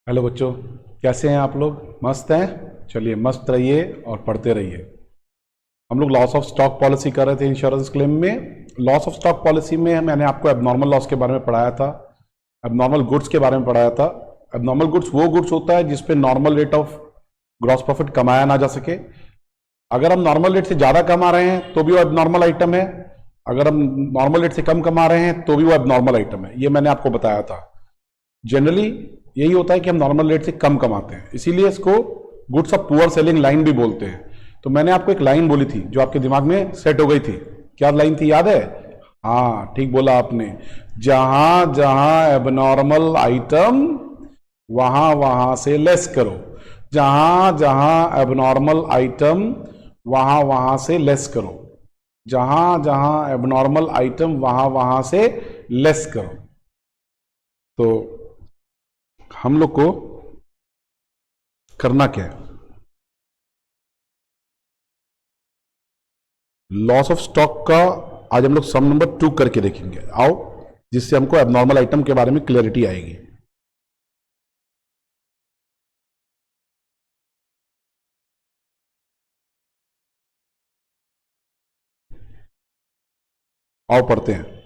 Hello बच्चों, कैसे हैं आप लोग? मस्त हैं? चलिए मस्त रहिए और पढ़ते रहिए। हम लोग लॉस ऑफ स्टॉक पॉलिसी कर रहे थे इंश्योरेंस क्लेम में। लॉस ऑफ स्टॉक पॉलिसी में मैंने आपको एबनॉर्मल लॉस के बारे में पढ़ाया था, एबनॉर्मल गुड्स के बारे में पढ़ाया था। एबनॉर्मल गुड्स वो गुड्स होता है जिसपे normal rate of gross profit कमाया ना जा सके। अगर हम नॉर्मल रेट से ज़्यादा कमा रहे हैं तो भी वो एबनॉर्मल आइटम है, अगर हम नॉर्मल रेट से कम कमा रहे हैं तो भी वो एबनॉर्मल आइटम है। ये मैंने आपको बताया था। जनरली यही होता है कि हम नॉर्मल रेट से कम कमाते हैं, इसीलिए इसको goods of poor selling line भी बोलते हैं। तो मैंने आपको एक लाइन बोली थी जो आपके दिमाग में सेट हो गई थी। क्या लाइन थी, याद है? हाँ, ठीक बोला आपने। जहां जहां एबनॉर्मल आइटम वहां वहां से लेस करो। जहां जहां एबनॉर्मल आइटम वहां वहां से लेस करो। जहां जहां एबनॉर्मल आइटम वहां वहां से लेस करो। तो हम लोग को करना क्या है? लॉस ऑफ स्टॉक का आज हम लोग सम नंबर 2 करके देखेंगे। आओ, जिससे हमको एबनॉर्मल आइटम के बारे में क्लैरिटी आएगी। आओ पढ़ते हैं।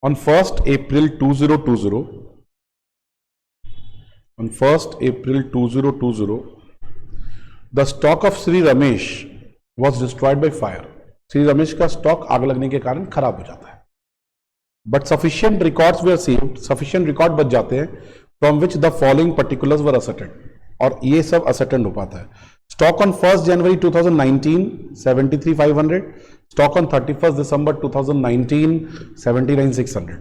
On 1st April 2020, on 1st April 2020, the stock of Sri Ramesh was destroyed by fire. Shri Ramesh का स्टॉक आग लगने के कारण खराब हो जाता है। But sufficient records were saved, sufficient record बच जाते हैं, from which the following particulars were ascertained, और ये सब असर्टेड हो पाता है। Stock on 1st January 2019 73,500, stock on 31st December 2019 79,600।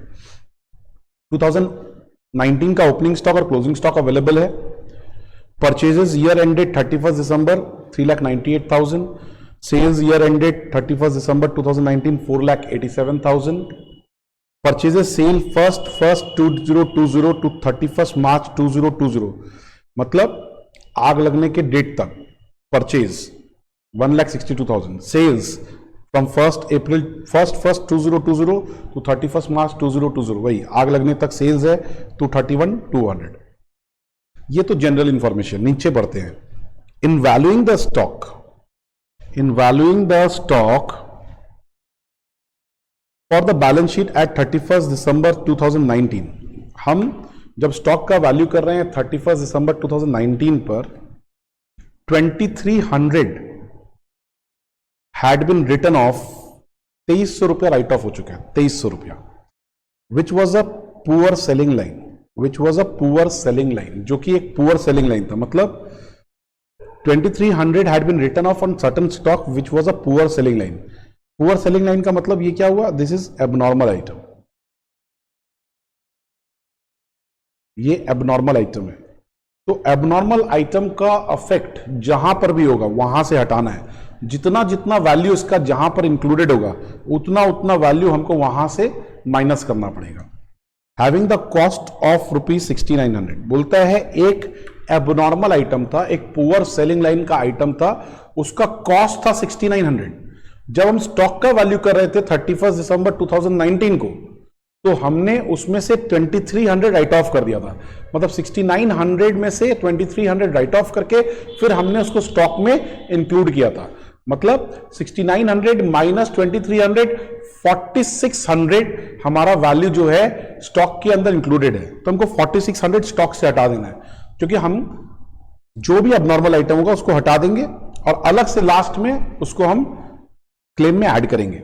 2019 का ओपनिंग स्टॉक और क्लोजिंग स्टॉक अवेलेबल है। Purchases year ended 31st December 3,98,000, sales year ended 31st December 2019 4,87,000। Purchases sale 1st 2020 to 31st March 2020, मतलब आग लगने के डेट तक purchase 1,62,000। Sales from 1st April 2020 to 31st March 2020, वही आग लगने तक सेल्स है 231,200। ये तो जनरल इंफॉर्मेशन। नीचे बढ़ते हैं। In valuing the stock, in valuing the stock for the balance sheet at 31st December 2019, हम जब स्टॉक का वैल्यू कर रहे हैं 31st December 2019 पर, 2,300 हैड बिन रिटर्न ऑफ, 2,300 रुपया राइट ऑफ हो चुका है, 2,300 रुपया, which was a poor selling line, which was a poor selling line, जो कि एक पुअर सेलिंग लाइन था। मतलब 2,300 had been return of on certain stock which was a poor selling line. Poor selling line का मतलब ये क्या हुआ? दिस इज एबनॉर्मल आइटम, ये एबनॉर्मल आइटम है। तो एबनॉर्मल आइटम का अफेक्ट जहां पर भी होगा वहां से हटाना है। जितना जितना वैल्यू इसका जहां पर इंक्लूडेड होगा उतना उतना वैल्यू हमको वहां से माइनस करना पड़ेगा। हैविंग द कॉस्ट ऑफ ₹6,900, बोलता है एक एबनॉर्मल आइटम था, एक पुअर सेलिंग लाइन का आइटम था, उसका कॉस्ट था 6,900। जब हम स्टॉक का वैल्यू कर रहे थे 31st December 2019 को, तो हमने उसमें से 2,300 राइट ऑफ कर दिया था। मतलब 6,900 में से 2,300 राइट ऑफ करके फिर हमने उसको स्टॉक में इंक्लूड किया था। मतलब 6,900 माइनस 2,300, 4,600 हमारा वैल्यू जो है स्टॉक के अंदर इंक्लूडेड है। तो हमको 4,600 स्टॉक से हटा देना है, क्योंकि हम जो भी अबनॉर्मल आइटम होगा उसको हटा देंगे और अलग से लास्ट में उसको हम क्लेम में ऐड करेंगे।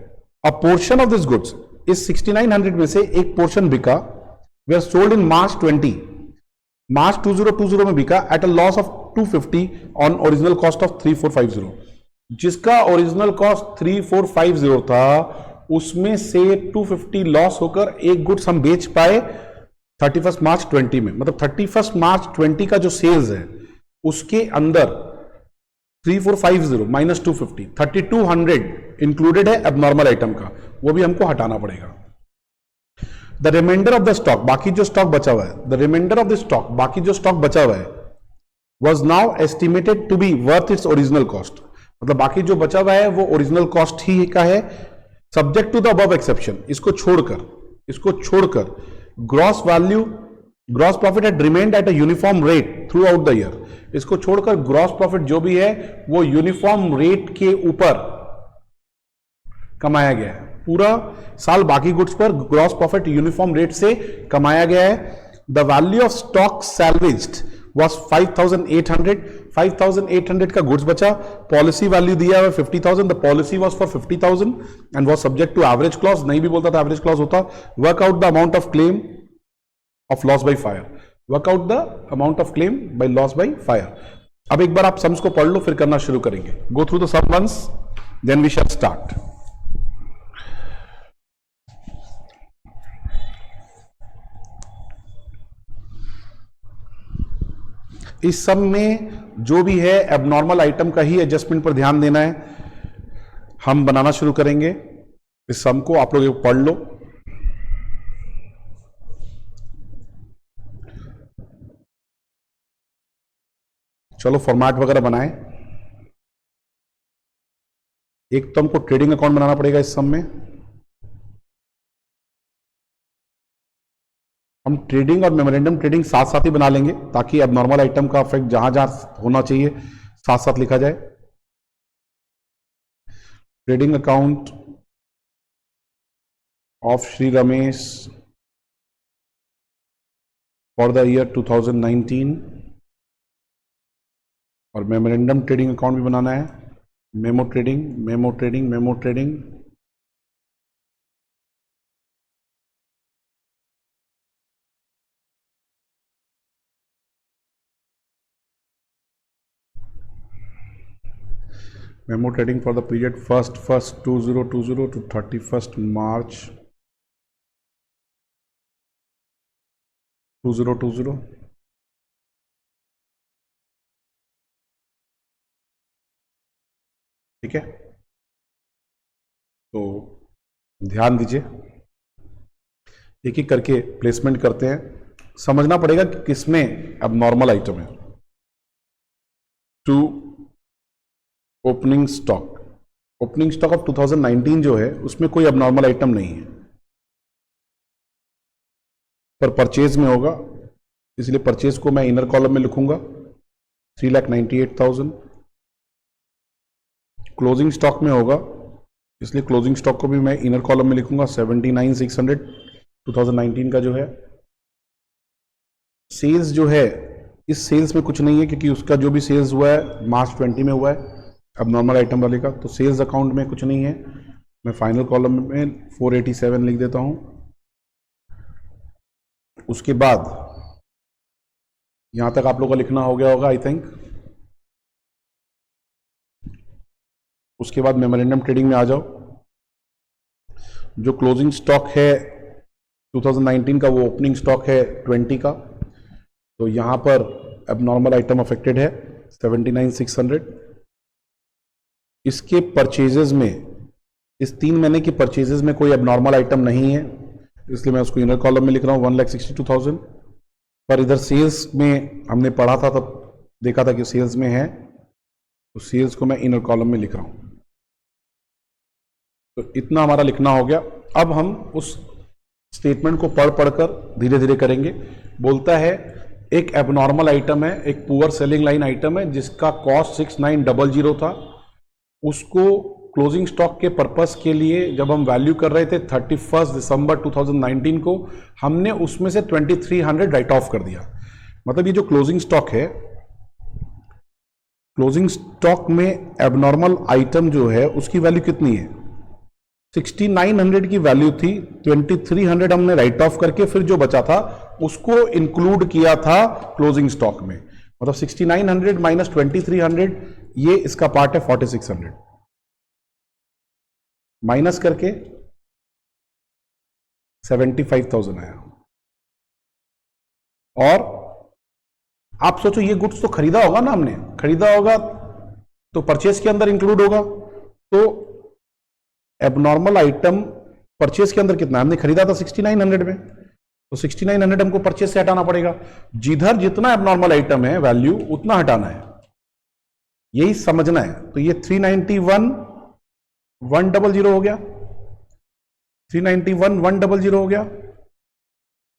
अ पोर्शन ऑफ दिस गुड्स, इस 6,900 में से एक पोर्शन बिका, वे आर सोल्ड इन March 2020 में बिका at a loss of 250 on original cost of 3,450। जिसका ओरिजिनल कॉस्ट 3,450 था, उसमें से 250 लॉस होकर एक गुड्स हम बेच पाए 31st March 20 में। मतलब 31st March 20 का जो सेल्स है उसके अंदर 3,450 माइनस 250, 3,200 इंक्लूडेड है एबनॉर्मल आइटम का, वो भी हमको हटाना पड़ेगा। The remainder of the stock, बाकी जो स्टॉक बचा हुआ है, the remainder of the stock, बाकी जो स्टॉक बचा हुआ है, was now estimated to be worth its original cost. मतलब बाकी जो बचा हुआ है वो ओरिजिनल कॉस्ट ही का है, subject to the above exception. इसको छोड़कर gross value gross profit had remained at a uniform rate throughout the year. इसको छोड़कर ग्रॉस प्रॉफिट जो भी है वो यूनिफॉर्म रेट के ऊपर कमाया गया है। पूरा साल बाकी गुड्स पर ग्रॉस प्रॉफिट यूनिफॉर्म रेट से कमाया गया है। The value of stock salvaged was 5,800। 5,800 का गुड्स बचा। पॉलिसी वैल्यू दिया है 50,000। The policy was for 50,000 and was subject to average clause. नहीं भी बोलता था एवरेज क्लॉज होता। Work out the amount of claim of loss by fire. Work out the amount of claim by loss by fire. अब एक बार आप sums को पढ़ लो, फिर करना शुरू करेंगे। Go through the sum once, then we shall start. इस सम में जो भी है एबनॉर्मल आइटम का ही एडजस्टमेंट पर ध्यान देना है। हम बनाना शुरू करेंगे इस सम को, आप लोग पढ़ लो। चलो फॉर्मेट वगैरह बनाएं। एक तो हमको ट्रेडिंग अकाउंट बनाना पड़ेगा इस सम में। हम ट्रेडिंग और मेमोरेंडम ट्रेडिंग साथ साथ ही बना लेंगे ताकि एबनॉर्मल आइटम का इफेक्ट जहां जहां होना चाहिए साथ साथ लिखा जाए। Trading account of Shri Ramesh for the year 2019 और मेमोरेंडम ट्रेडिंग अकाउंट भी बनाना है। Memo trading, memo trading, memo trading. Memo trading for the period 1st 2020 to 31st March 2020। ठीक है, तो ध्यान दीजिए, एक एक करके प्लेसमेंट करते हैं। समझना पड़ेगा कि किसमें अब नॉर्मल आइटम है। To opening stock. Opening stock of 2019 जो है उसमें कोई अबनॉर्मल आइटम नहीं है, पर परचेज में होगा, इसलिए परचेज को मैं इनर कॉलम में लिखूंगा 3,98,000। क्लोजिंग स्टॉक में होगा, इसलिए क्लोजिंग स्टॉक को भी मैं इनर कॉलम में लिखूंगा 79,600 2019 का जो है। सेल्स जो है, इस सेल्स में कुछ नहीं है क्योंकि उसका जो भी सेल्स हुआ है मार्च 20 में हुआ है अब नॉर्मल आइटम वाले का, तो सेल्स अकाउंट में कुछ नहीं है। मैं फाइनल कॉलम में 487 लिख देता हूं। उसके बाद यहां तक आप लोगों का लिखना हो गया होगा आई थिंक। उसके बाद मेमोरेंडम ट्रेडिंग में आ जाओ। जो क्लोजिंग स्टॉक है 2019 का वो ओपनिंग स्टॉक है 20 का, तो यहां पर अब नॉर्मल आइटम अफेक्टेड है 79,600। इसके परचेजेस में, इस 3 महीने की परचेजेस में कोई एबनॉर्मल आइटम नहीं है, इसलिए मैं उसको इनर कॉलम में लिख रहा हूँ 1,62,000। पर इधर सेल्स में हमने पढ़ा था तब देखा था कि सेल्स में है, तो सेल्स को मैं इनर कॉलम में लिख रहा हूँ। तो इतना हमारा लिखना हो गया। अब हम उस स्टेटमेंट को पढ़ पढ़कर धीरे धीरे करेंगे। बोलता है एक एबनॉर्मल आइटम है, एक पुअर सेलिंग लाइन आइटम है जिसका कॉस्ट 6,900 था। उसको क्लोजिंग स्टॉक के पर्पस के लिए जब हम वैल्यू कर रहे थे 31 दिसंबर 2019 को, हमने उसमें से 2,300 राइट ऑफ कर दिया। मतलब ये जो क्लोजिंग स्टॉक है, क्लोजिंग स्टॉक में एबनॉर्मल आइटम जो है उसकी वैल्यू कितनी है, 6,900 की वैल्यू थी। 2,300 हमने राइट ऑफ करके फिर जो बचा था उसको इंक्लूड किया था क्लोजिंग स्टॉक में। मतलब 6,900 माइनस 2,300, ये इसका पार्ट है 4,600, माइनस करके 75,000 आया। और आप सोचो ये गुड्स तो खरीदा होगा ना, हमने खरीदा होगा तो परचेज के अंदर इंक्लूड होगा। तो एबनॉर्मल आइटम परचेज के अंदर कितना, हमने खरीदा था 6,900 में, तो 6,900 हमको परचेज से हटाना पड़ेगा। जिधर जितना एबनॉर्मल आइटम है वैल्यू उतना हटाना है, यही समझना है। तो ये 391,100 हो गया, 391,100 हो गया।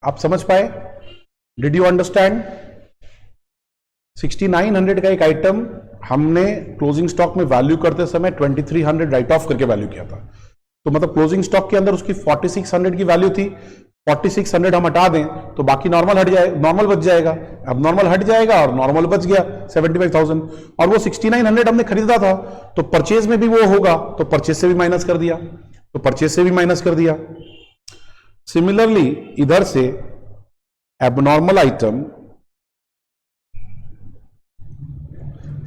आप समझ पाए? Did you understand? 6900 का एक आइटम हमने क्लोजिंग स्टॉक में वैल्यू करते समय 2300 राइट ऑफ करके वैल्यू किया था, तो मतलब क्लोजिंग स्टॉक के अंदर उसकी 4600 की वैल्यू थी, 4600 हम हटा दें तो बाकी नॉर्मल हट जाए, नॉर्मल बच जाएगा, अब नॉर्मल हट जाएगा और नॉर्मल बच गया 75,000, और वो 6900 हमने खरीदा था तो परचेज में भी वो होगा, तो परचेज से भी माइनस कर दिया, तो परचेज से भी माइनस कर दिया। सिमिलरली इधर से एबनॉर्मल आइटम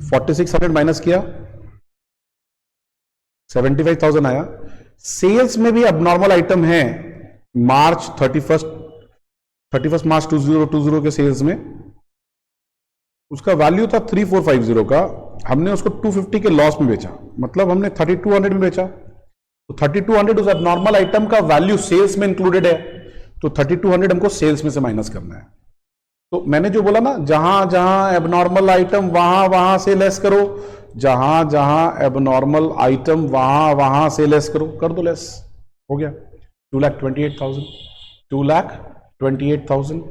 4600 माइनस किया, 75,000 आया। सेल्स में भी एबनॉर्मल आइटम है मार्च 31 मार्च 2020 के सेल्स में, उसका वैल्यू था 3450 का, हमने उसको 250 के लॉस में बेचा, मतलब हमने 3200 में बेचा, तो 3200 उस एबनॉर्मल आइटम का वैल्यू सेल्स में इंक्लूडेड है, तो 3200 हमको सेल्स में से माइनस करना है। तो मैंने जो बोला ना, जहां जहां एबनॉर्मल आइटम वहां वहां से लेस करो, जहां जहां एबनॉर्मल आइटम वहां वहां से लेस करो, कर दो लेस, हो गया 2,28,000, 2,28,000।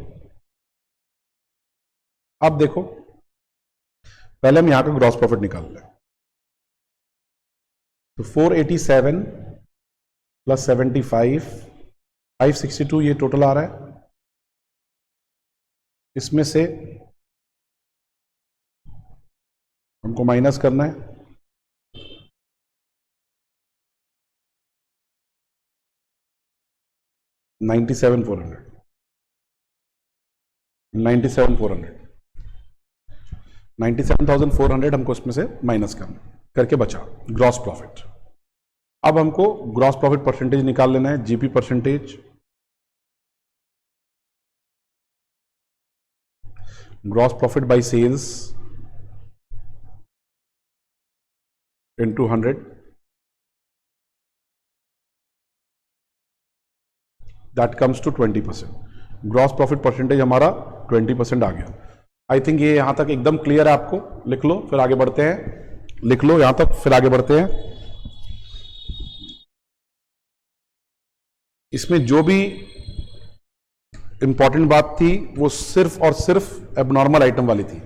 अब देखो, पहले हम यहां का ग्रॉस प्रॉफिट निकाल लें, तो 487 प्लस 75 562 ये टोटल आ रहा है, इसमें से हमको माइनस करना है 97,400, 97,400 हमको इसमें से माइनस करना करके बचा ग्रॉस प्रॉफिट। अब हमको ग्रॉस प्रॉफिट परसेंटेज निकाल लेना है, GP percentage, gross profit by sales into 100, that comes to 20%। Gross profit percentage हमारा 20% आ गया। आई थिंक ये यहां तक एकदम क्लियर है आपको, लिख लो फिर आगे बढ़ते हैं, लिख लो यहां तक फिर आगे बढ़ते हैं। इसमें जो भी इंपॉर्टेंट बात थी वो सिर्फ और सिर्फ एबनॉर्मल आइटम वाली थी।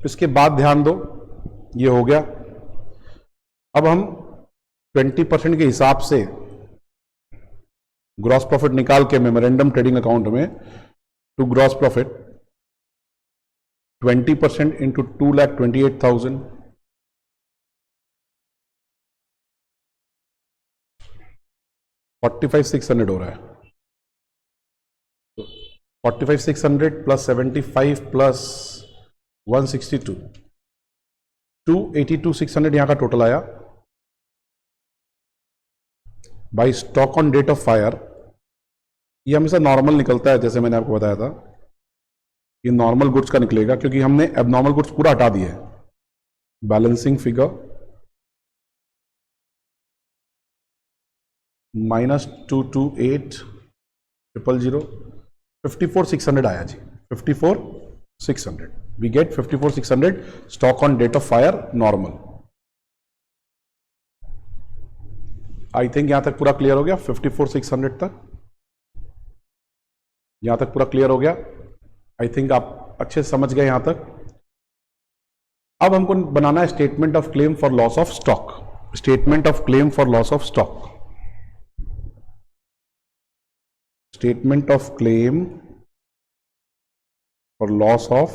इसके बाद ध्यान दो, ये हो गया। अब हम 20% के हिसाब से ग्रॉस प्रॉफिट निकाल के मेमोरेंडम ट्रेडिंग अकाउंट में टू ग्रॉस प्रॉफिट 20% इंटू 2,28,000 45,600 हो रहा है। 45,600 प्लस 75 प्लस 162 282,600 यहां का टोटल आया। By stock on date of fire, ये हमेशा नॉर्मल निकलता है, जैसे मैंने आपको बताया था, ये नॉर्मल गुड्स का निकलेगा क्योंकि हमने एबनॉर्मल गुड्स पूरा हटा दिया है। बैलेंसिंग फिगर -228,000 54,600 आया जी, 54,600 we get 54,600 stock on date of fire normal. I think यहां तक पूरा क्लियर हो गया, 54,600 तक यहां तक पूरा क्लियर हो गया। आई थिंक आप अच्छे से समझ गए यहां तक। अब हमको बनाना है statement of claim for loss of stock, statement of claim for loss of stock, statement of claim for loss of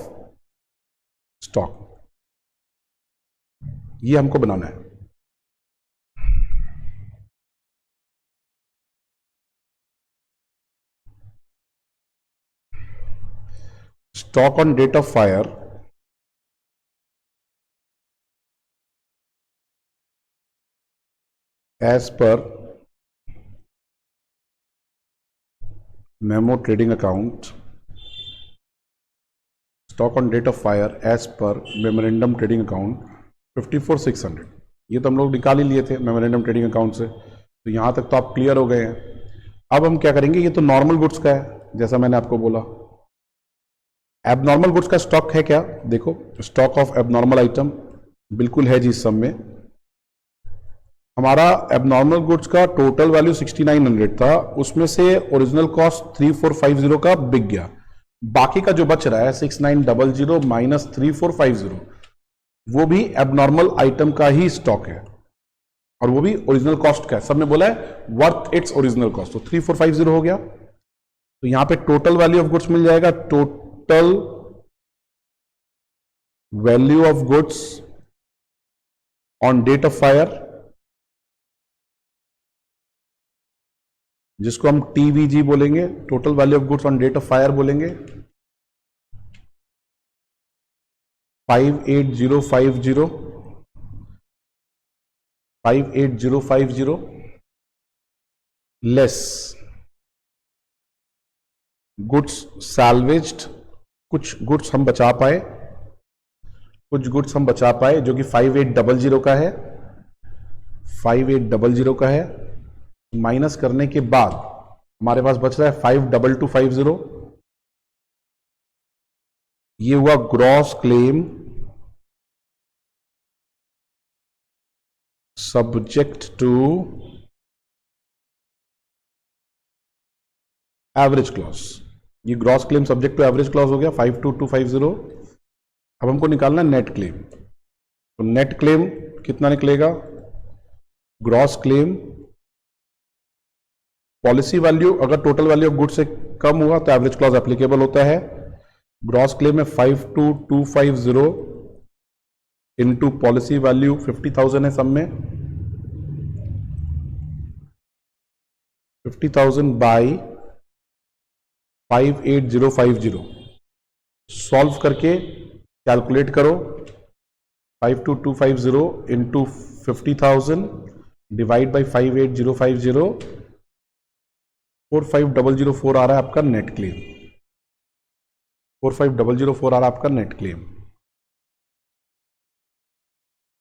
stock, ये हमको बनाना है। Stock on date of fire as per memo trading account, stock on date of fire as per memorandum trading account 54,600, ये तो हम लोग निकाल ही लिए थे मेमोरेंडम ट्रेडिंग अकाउंट से, तो यहां तक तो आप क्लियर हो गए हैं। अब हम क्या करेंगे, ये तो नॉर्मल गुड्स का है जैसा मैंने आपको बोला, एबनॉर्मल गुड्स का स्टॉक है क्या, देखो स्टॉक ऑफ एबनॉर्मल आइटम बिल्कुल है जी इस सब में, हमारा एबनॉर्मल गुड्स का टोटल वैल्यू 6900 था, उसमें से ओरिजिनल कॉस्ट 3450 का बिक गया, बाकी का जो बच रहा है 6900 माइनस 3450 वो भी एबनॉर्मल आइटम का ही स्टॉक है और वो भी ओरिजिनल कॉस्ट का है। सब में बोला है वर्थ इट्स ओरिजिनल कॉस्ट, तो 3450 हो गया। तो यहां पे टोटल वैल्यू ऑफ गुड्स मिल जाएगा, total value of goods on date of fire, जिसको हम टीवीजी बोलेंगे, total value of goods on date of fire बोलेंगे, 58050 लेस गुड्स सैल्वेज्ड, कुछ गुड्स हम बचा पाए, जो कि 5800 का है, 5800 का है, माइनस करने के बाद हमारे पास बच रहा है 52250। ये हुआ gross claim subject to average clause. ये gross claim subject to average clause हो गया 52250। अब हमको निकालना है नेट क्लेम, तो नेट क्लेम कितना निकलेगा, ग्रॉस क्लेम पॉलिसी वैल्यू अगर टोटल वैल्यू ऑफ गुड्स से कम हुआ तो एवरेज क्लॉज एप्लीकेबल होता है। ग्रॉस क्लेम में 52250 इनटू पॉलिसी वैल्यू 50,000 है, सब में 50,000 बाई 58050, सॉल्व करके कैलकुलेट करो, 52250 इंटू 50,000 डिवाइड बाई 58050, 45004 आ रहा है आपका नेट क्लेम, 45004 आ रहा है आपका net claim.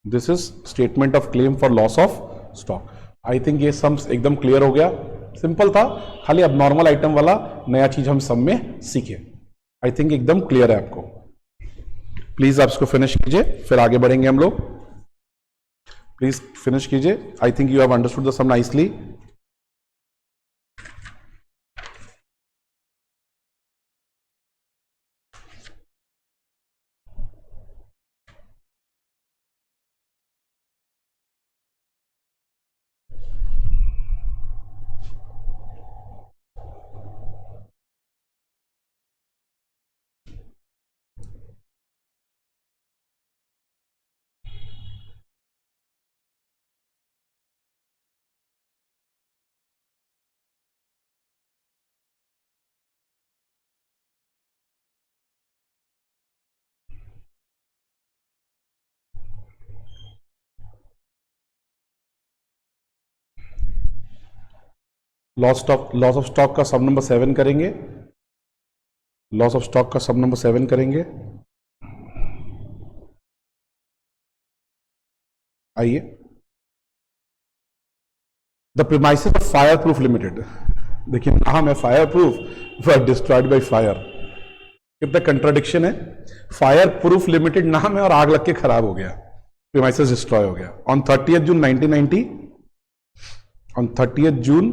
This is statement of claim for loss of stock. I think ये सम एकदम क्लियर हो गया, सिंपल था, खाली अब नॉर्मल आइटम वाला नया चीज हम सब में सीखे। आई थिंक एकदम क्लियर है आपको। प्लीज आप इसको फिनिश कीजिए, फिर आगे बढ़ेंगे हम लोग। प्लीज फिनिश कीजिए। I think you have understood the sum nicely. Loss of stock का सब नंबर 7 करेंगे, लॉस ऑफ स्टॉक का सब नंबर 7 करेंगे। आइए, the premises of fire proof limited, देखिए नाम है fire proof but destroyed by fire, कितना कंट्राडिक्शन है। फायर प्रूफ लिमिटेड नाम है और आग लग के खराब हो गया, प्रीमाइसेस डिस्ट्रॉय हो गया। On 30th June 1990, on 30th June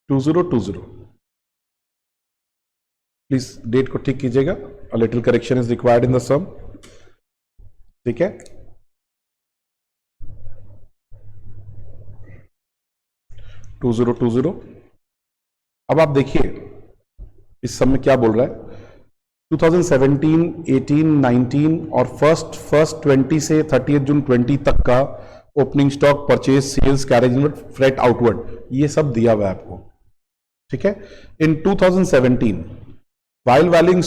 2020, please date को ठीक कीजिएगा, a little correction is required in the sum, ठीक है। Two zero. अब आप देखिए इस सब में क्या बोल रहा है, 2017, 18, 19 और फर्स्ट 20 से 30th June 20 तक का opening stock, purchase, sales, carriage inward, freight outward, ये सब दिया हुआ है आपको, ठीक है। इन 2017 while valuing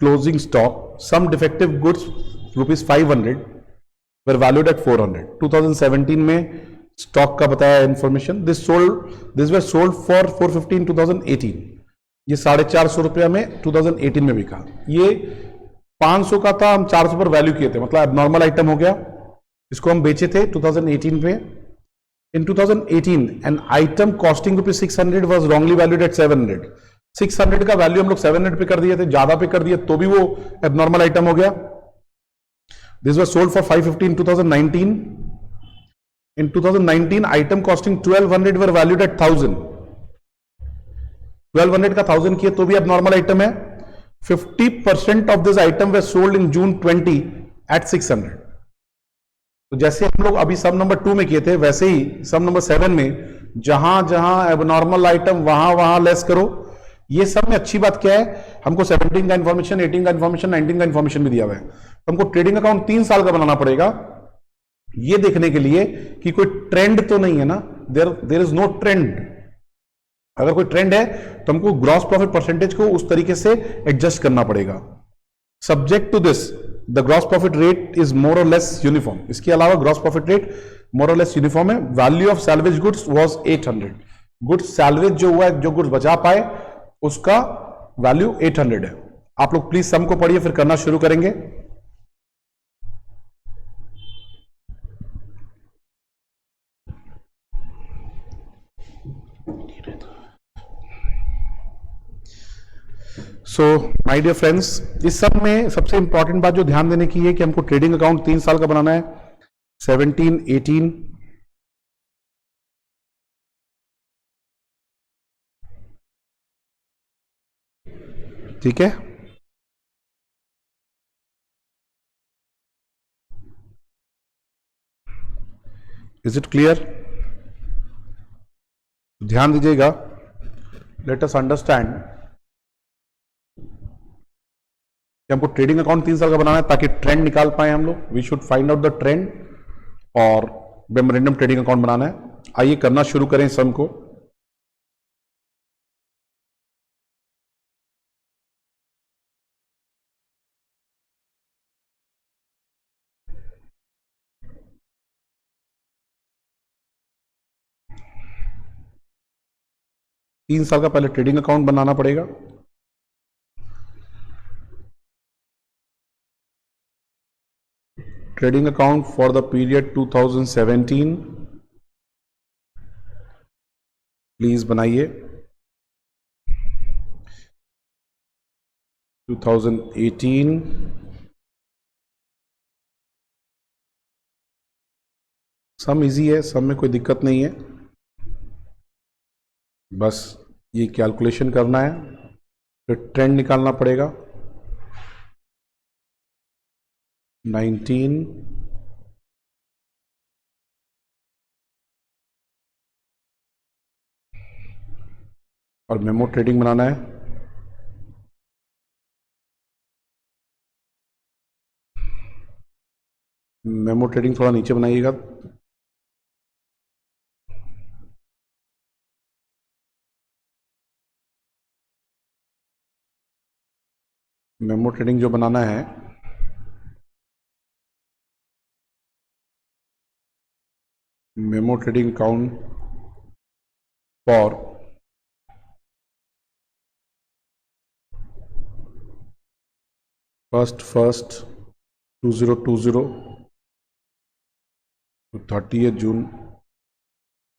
closing stock, some defective goods ₹500 were valued at 400। 2017 में स्टॉक का बताया information, this were sold for 450 in 2018, ये 450 रुपया में 2018 में बिका। ये 500 का था, हम 400 पर वैल्यू किए थे, मतलब एबनॉर्मल आइटम हो गया, इसको हम बेचे थे 2018 में। In 2018 an item costing ₹600 was wrongly valued at 700। 600 का वैल्यू हम लोग 700 पे कर दिए थे, ज्यादा पे कर दिए तो भी वो एबनॉर्मल आइटम हो गया। This was sold for 550 in 2019. In 2019, item costing 1200 were valued at 1000. 1200 का 1000 किया तो भी अब नॉर्मल आइटम है. 50% of this item we sold in June 20 at 600. तो जैसे हम लोग अभी सम नंबर 2 में किए थे वैसे ही सम नंबर 7 में जहां जहां एबनॉर्मल आइटम वहां वहां लेस करो. ये सब में अच्छी बात क्या है, हमको 17 का इंफॉर्मेशन, 18 का इंफॉर्मेशन, 19 का इंफॉर्मेशन भी दिया हुआ है. तो हमको ट्रेडिंग अकाउंट 3 साल का बनाना पड़ेगा ये देखने के लिए कि कोई ट्रेंड तो नहीं है ना. There is no trend. अगर कोई ट्रेंड है तो हमको ग्रॉस प्रॉफिट परसेंटेज को उस तरीके से एडजस्ट करना पड़ेगा. Subject to this the gross profit rate is more or less uniform. इसके अलावा gross profit rate more or less uniform है. Value of salvage goods was 800. Goods salvage जो हुआ है, जो गुड्स बचा पाए उसका वैल्यू 800 है. आप लोग प्लीज सम को पढ़िए फिर करना शुरू करेंगे. सो माय डियर फ्रेंड्स, इस सब में सबसे इंपॉर्टेंट बात जो ध्यान देने की है कि हमको ट्रेडिंग अकाउंट 3 साल का बनाना है. 17, 18, ठीक है. Is it clear? ध्यान दीजिएगा. लेट अस अंडरस्टैंड कि हमको ट्रेडिंग अकाउंट 3 साल का बनाना है ताकि ट्रेंड निकाल पाए हम लोग. We should find out the trend और मेमोरेंडम ट्रेडिंग अकाउंट बनाना है. आइए करना शुरू करें सम को. तीन साल का पहले ट्रेडिंग अकाउंट बनाना पड़ेगा. Trading account for the period 2017 please बनाइए. 2018 सम इजी है, सम में कोई दिक्कत नहीं है. बस ये कैलकुलेशन करना है, फिर ट्रेंड निकालना पड़ेगा. 19 और मेमो ट्रेडिंग बनाना है. मेमो ट्रेडिंग थोड़ा नीचे बनाइएगा. मेमो ट्रेडिंग जो बनाना है memo trading account for first 2020 to 30th June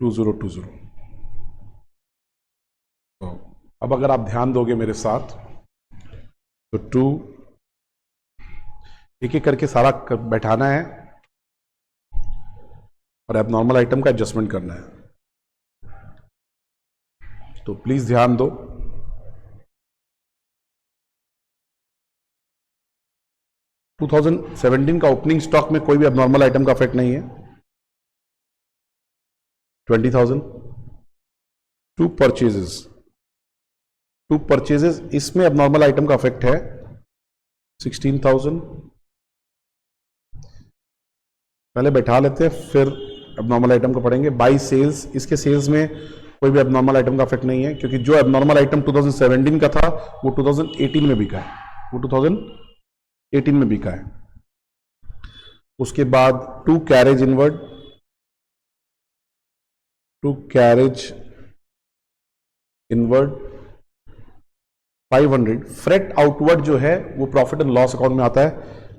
2020. तो अब अगर आप ध्यान दोगे मेरे साथ तो 2 एक एक करके सारा बैठाना है और एबनॉर्मल आइटम का एडजस्टमेंट करना है. तो प्लीज ध्यान दो. टू 2017 का ओपनिंग स्टॉक में कोई भी एबनॉर्मल आइटम का इफेक्ट नहीं है. 20,000. टू परचेजेस इसमें एबनॉर्मल आइटम का इफेक्ट है. 16,000. पहले बैठा लेते हैं फिर एबनॉर्मल आइटम को पढ़ेंगे. बाई सेल्स, इसके सेल्स में कोई भी एबनॉर्मल आइटम का इफेक्ट नहीं है क्योंकि जो एबनॉर्मल आइटम 2017 का था वो 2018 में बिका है. वो 2018 में बिका है. उसके बाद to carriage inward 500. Freight outward जो है वो प्रॉफिट एंड लॉस अकाउंट में आता है.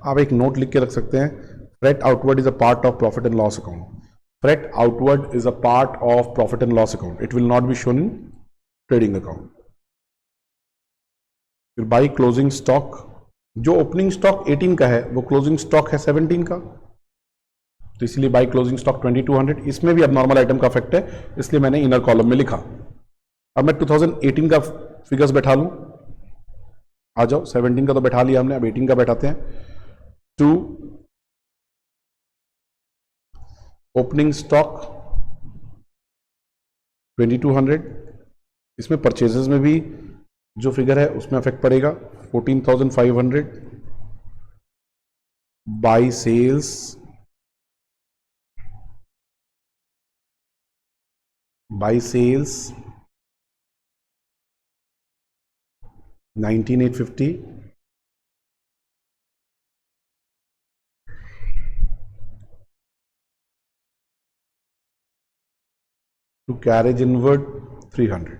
आप एक नोट लिख के रख सकते हैं. Freight outward is a part of profit and loss account. Fret outward is a part of profit and loss account. It will not be shown in trading account. फिर buy closing stock जो opening stock 18 का है वो closing stock है 17 का, तो इसलिए by closing stock 2200। इसमें भी अब नॉर्मल आइटम का इफेक्ट है, इसलिए मैंने इनर कॉलम में लिखा। अब मैं 2018 का फिगर्स बैठा लूं, आ जाओ। 17 का तो बैठा लिया हमने, अब 18 का बैठाते हैं। टू ओपनिंग स्टॉक 2200, इसमें परचेजेस में भी जो फिगर है उसमें अफेक्ट पड़ेगा 14,500 by sales by sales 19,850 to carriage inward 300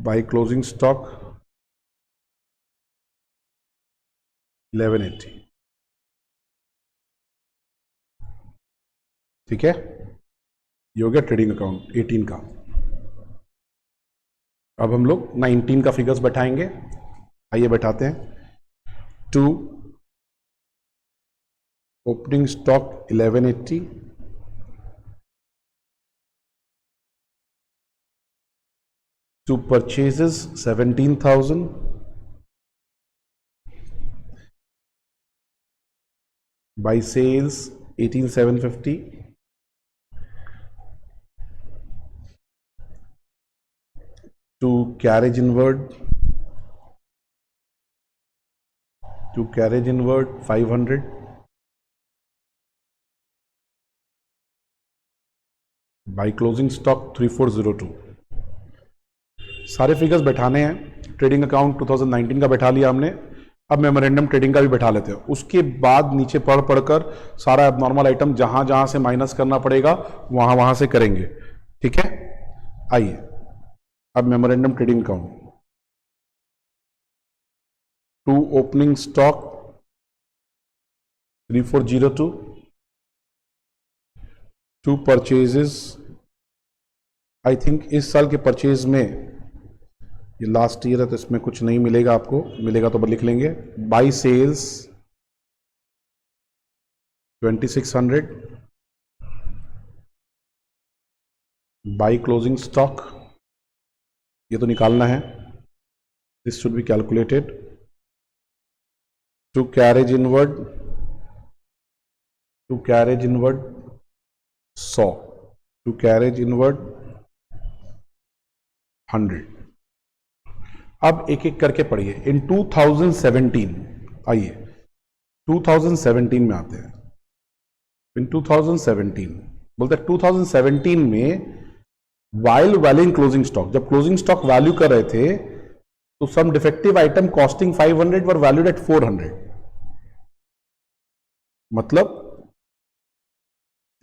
by closing stock 1180। ठीक है, ये हो गया ट्रेडिंग अकाउंट 18 का। अब हम लोग 19 का फिगर्स बैठाएंगे, आइए बैठाते हैं। To opening stock 1180 to purchases 17,000 by sales 18,750 to carriage inward 500 by closing stock 3402। सारे फिगर्स बैठाने हैं। ट्रेडिंग अकाउंट 2019 का बैठा लिया हमने, अब मेमोरेंडम ट्रेडिंग का भी बैठा लेते हैं। उसके बाद नीचे पढ़ पढ़कर सारा एबनॉर्मल आइटम जहां जहां से माइनस करना पड़ेगा वहां वहां से करेंगे। ठीक है, आइए अब memorandum trading account. To opening stock 3402 to purchases, I think इस साल के परचेज में, ये लास्ट ईयर है तो इसमें कुछ नहीं मिलेगा आपको, मिलेगा तो लिख लेंगे। By sales 2600 by closing stock, ये तो निकालना है, this should be calculated. To carriage inward 100 to carriage inward 100। अब एक एक करके पढ़िए। इन 2017, आइए 2017 में आते हैं। इन 2017 बोलते हैं 2017 में वाइल वैल्यूइंग क्लोजिंग स्टॉक, जब क्लोजिंग स्टॉक वैल्यू कर रहे थे तो some defective item costing 500 were valued at 400। मतलब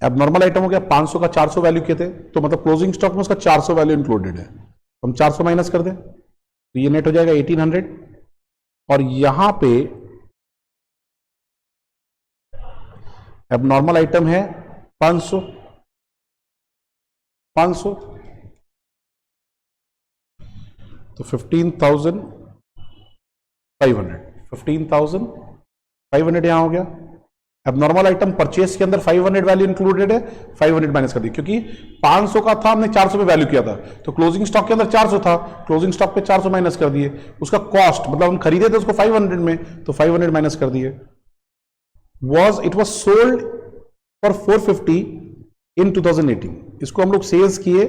एबनॉर्मल आइटम हो गया 500 का 400 वैल्यू किए थे, तो मतलब क्लोजिंग स्टॉक में उसका 400 वैल्यू इंक्लूडेड है, हम 400 माइनस कर दें तो ये नेट हो जाएगा 1800। और यहां पे एबनॉर्मल आइटम है 500 तो 15,500 यहां हो गया। एबनॉर्मल आइटम परचेस के अंदर 500 वैल्यू इंक्लूडेड है, 500 माइनस कर दी, क्योंकि 500 का था हमने 400 पे वैल्यू किया था, तो क्लोजिंग स्टॉक के अंदर 400 था, क्लोजिंग स्टॉक पे 400 माइनस कर दिए। उसका कॉस्ट मतलब हम खरीदे थे उसको 500 में, तो 500 माइनस कर दिए। इट वॉज सोल्ड फॉर 450 इन 2018, इसको हम लोग सेल्स किए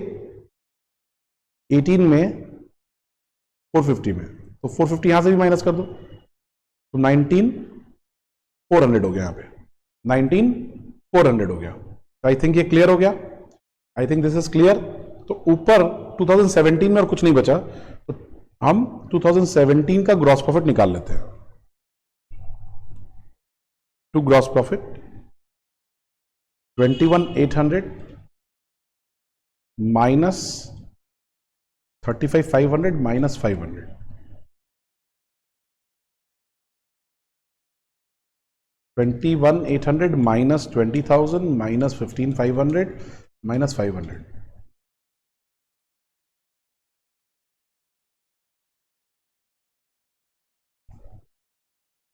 18 में 450 में, तो 450 यहां से भी माइनस कर दो तो 19,400 हो गया, यहां पे 19,400 हो गया। आई थिंक ये क्लियर हो गया, I think this is clear. तो ऊपर 2017 में और कुछ नहीं बचा, तो हम 2017 का ग्रॉस प्रॉफिट निकाल लेते हैं। To gross profit 21,800 minus 35,500 minus 500, 21,800 minus 20,000 minus 15,500 minus 500।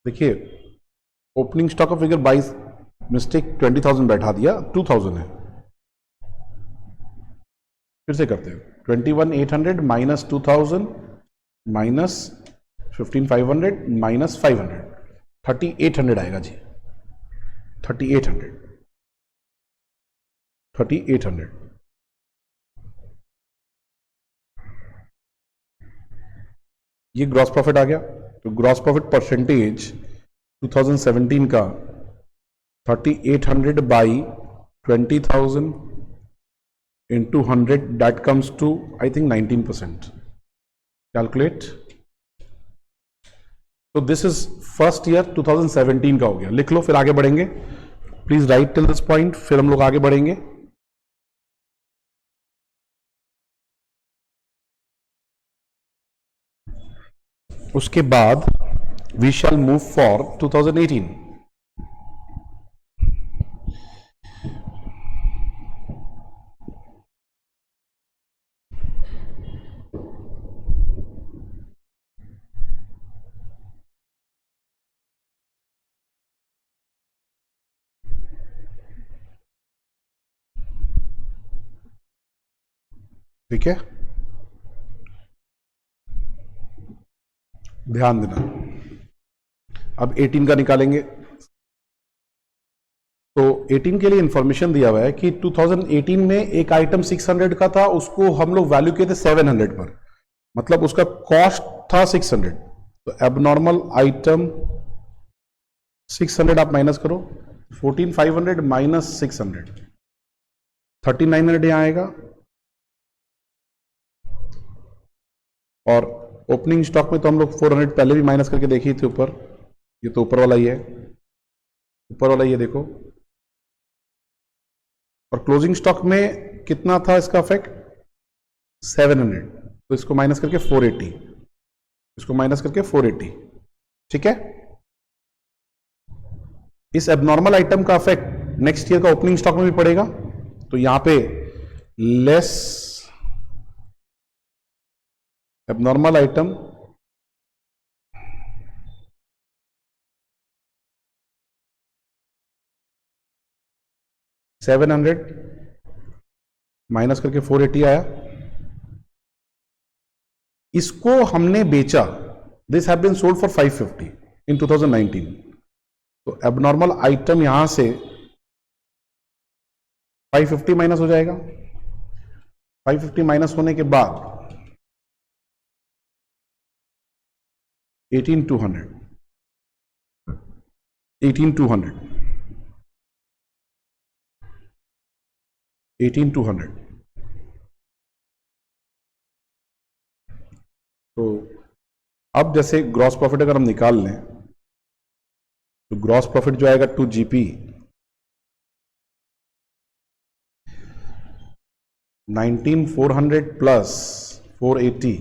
देखिए ओपनिंग स्टॉक का फिगर 22 मिस्टेक 20,000 बैठा दिया, 2,000 है। फिर से करते हैं 21,800 माइनस 2,000 माइनस 15,500 माइनस 500, 3,800 आएगा जी। 3,800 3,800 ये ग्रॉस प्रॉफिट आ गया। तो ग्रॉस प्रॉफिट परसेंटेज 2017 का 3,800 by 20,000 into 100, that comes to I think 19%. Calculate. तो दिस इज फर्स्ट ईयर 2017 का हो गया। लिख लो फिर आगे बढ़ेंगे। Please right till this point, फिर हम लोग आगे बढ़ेंगे। उसके बाद वी शैल मूव फॉर 2018। ठीक है, ध्यान देना। अब 18 का निकालेंगे। तो 18 के लिए इंफॉर्मेशन दिया हुआ है कि 2018 में एक आइटम 600 का था, उसको हम लोग वैल्यू किए थे 700 पर, मतलब उसका कॉस्ट था 600। तो एबनॉर्मल आइटम 600 आप माइनस करो, 14,500 माइनस 600, 3,900 यहां आएगा। और ओपनिंग स्टॉक में तो हम लोग 400 पहले भी माइनस करके देखी थी ऊपर, ये तो ऊपर वाला ही है, ऊपर वाला ये देखो। और क्लोजिंग स्टॉक में कितना था इसका इफेक्ट 700, तो इसको माइनस करके 480, इसको माइनस करके 480। ठीक है, इस एबनॉर्मल आइटम का इफेक्ट नेक्स्ट ईयर का ओपनिंग स्टॉक में भी पड़ेगा। तो यहां पे लेस एबनॉर्मल आइटम $700 माइनस करके 480 आया। इसको हमने बेचा, this have been sold for 550 in 2019। तो एबनॉर्मल आइटम यहां से 550 माइनस हो जाएगा। 550 माइनस होने के बाद 18,200 18,200 18,200। तो अब जैसे ग्रॉस प्रॉफिट अगर हम निकाल लें तो ग्रॉस प्रॉफिट जो आएगा टू जीपी 19,400 प्लस 480,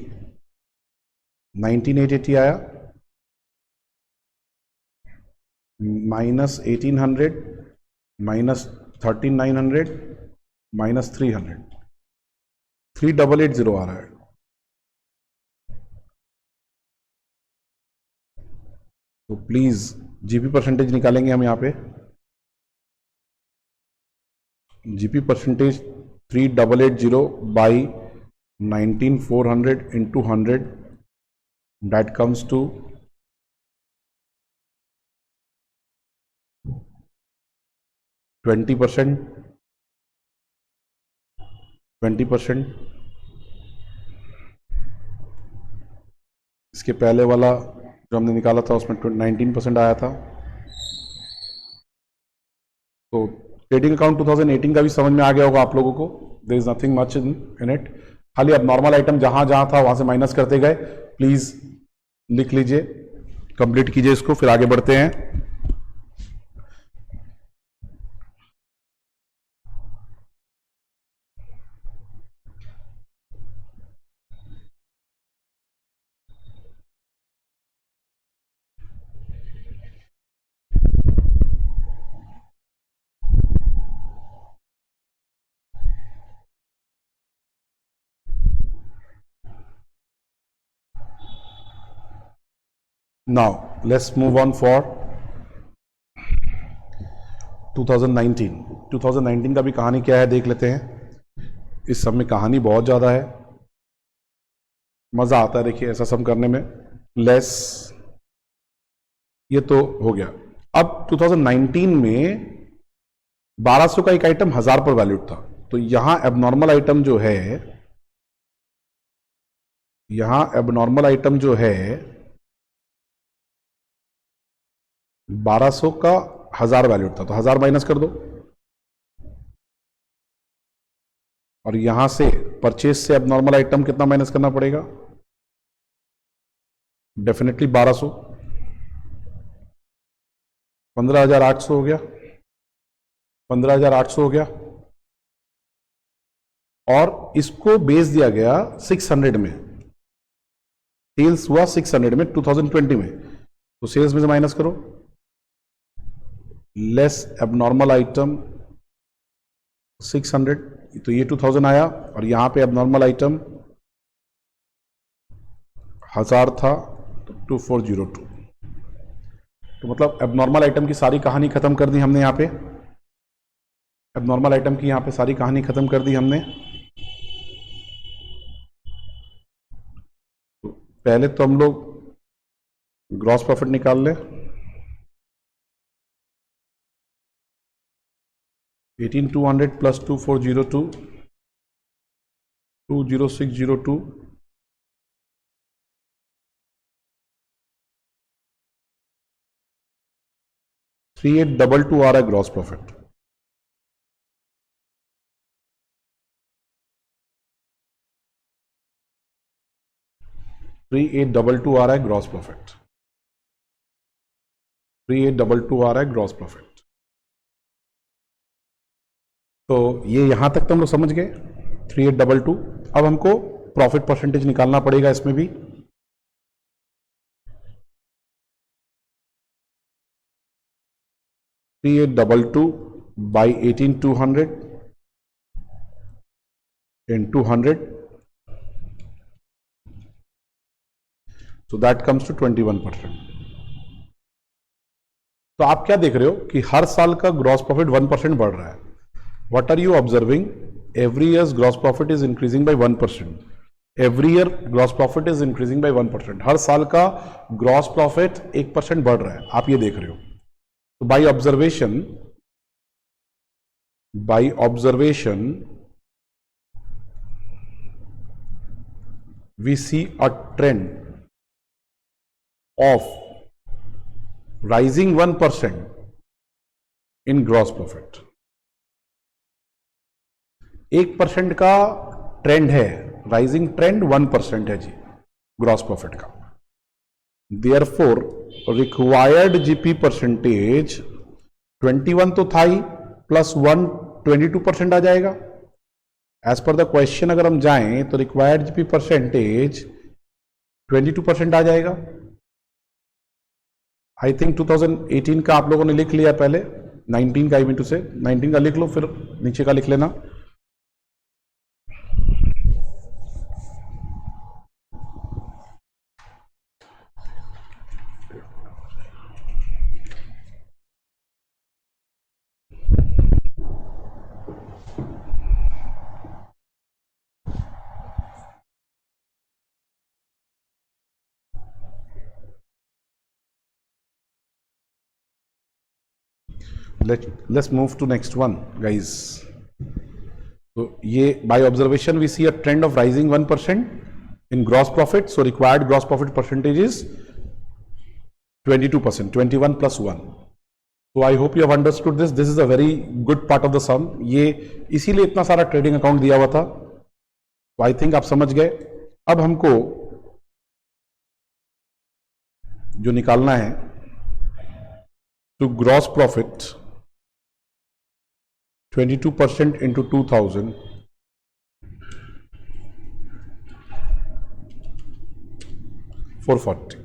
19,880 आया, माइनस 1,800 माइनस 13,900 माइनस 300, 3,880 आ रहा है। तो प्लीज जीपी परसेंटेज निकालेंगे हम यहां पे। GP percentage 3,880 by 19,400 into 100, that comes to 20%। 20%। इसके पहले वाला जो हमने निकाला था उसमें 19% आया था। तो ट्रेडिंग अकाउंट 2018 का भी समझ में आ गया होगा आप लोगों को। There is nothing much in it, खाली अब नॉर्मल आइटम जहां जहां था वहां से माइनस करते गए। प्लीज लिख लीजिए, कंप्लीट कीजिए इसको, फिर आगे बढ़ते हैं। Now let's move on for 2019। 2019 का भी कहानी क्या है देख लेते हैं। इस सब में कहानी बहुत ज़्यादा है, मज़ा आता है देखिए ऐसा सब करने में। लेस ये तो हो गया। अब 2019 में 1200 का एक आइटम 1000 पर वैल्यूड था, तो यहां एबनॉर्मल आइटम जो है, यहां एबनॉर्मल आइटम जो है 1200 का 1000 वैल्यूड था, तो 1000 माइनस कर दो, और यहां से परचेज से एबनॉर्मल आइटम कितना माइनस करना पड़ेगा, डेफिनेटली 1200, 15,800 हो गया, 15,800 हो गया, और इसको बेच दिया गया 600 में, सेल्स हुआ 600 में 2020 में, तो सेल्स में से माइनस करो, लेस एबनॉर्मल आइटम 600, तो ये 2000 आया, और यहां पे एबनॉर्मल आइटम 1000 था, तो 2402। तो मतलब एबनॉर्मल आइटम की सारी कहानी खत्म कर दी हमने यहां पे, एबनॉर्मल आइटम की यहां पे सारी कहानी खत्म कर दी हमने। तो पहले तो हम लोग ग्रॉस प्रॉफिट निकाल लें, 18200 प्लस 2402, 20602, 3822 आ रहा है ग्रॉस प्रॉफिट। 3822 आ रहा है ग्रॉस प्रॉफिट, 3822 आ रहा है ग्रॉस प्रॉफिट। तो ये यहां तक तो हम लोग समझ गए 3822। अब हमको प्रॉफिट परसेंटेज निकालना पड़ेगा इसमें भी। 3822 by 18200 into 100, so that comes to 21%। तो आप क्या देख रहे हो कि हर साल का ग्रॉस प्रॉफिट 1% बढ़ रहा है। What are you observing? Every year gross profit is increasing by 1%। Every year gross profit is increasing by 1%। हर साल का ग्रॉस प्रॉफिट 1% बढ़ रहा है, आप ये देख रहे हो। तो by observation we see a trend of rising 1% in gross profit। 1% का ट्रेंड है, राइजिंग ट्रेंड 1% है जी ग्रॉस प्रॉफिट का। देयरफॉर रिक्वायर्ड जीपी परसेंटेज 21 तो था ही, प्लस 1 22% आ जाएगा। एज पर द क्वेश्चन अगर हम जाएं तो रिक्वायर्ड जीपी परसेंटेज 22% आ जाएगा। आई थिंक 2018 का आप लोगों ने लिख लिया पहले, 19 का, आई मीन टू से 19 का लिख लो, फिर नीचे का लिख लेना। let's move to next one guys। तो ये by observation we see a trend of rising 1% in gross profit, so required gross profit percentage is 22%, 21 plus 1। so I hope you have understood this, this is a very good part of the sum। ये इसीलिए इतना सारा trading account दिया हुआ था, तो I think आप समझ गए। अब हमको जो निकालना है, to gross profit 22% into 2000, 440,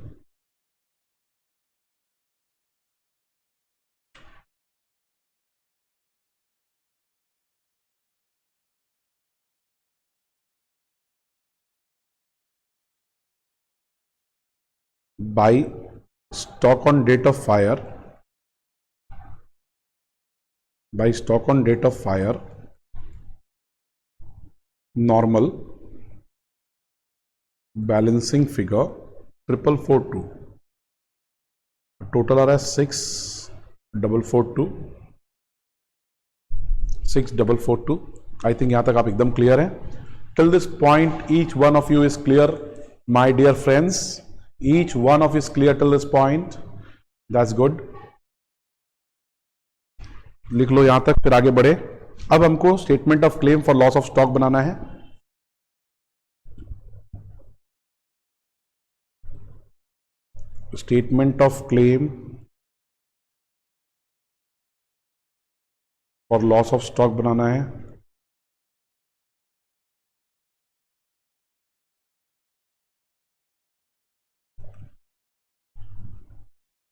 by stock on date of fire, by stock on date of fire, normal balancing figure 4442, total आ रहा है 6442. आई थिंक यहां तक आप एकदम क्लियर हैं. Till this point each one of you is clear, my dear friends. Each one of is clear till this point. That's good. लिख लो यहां तक, फिर आगे बढ़े. अब हमको statement of claim for loss of stock बनाना है. Statement of claim for loss of stock बनाना है.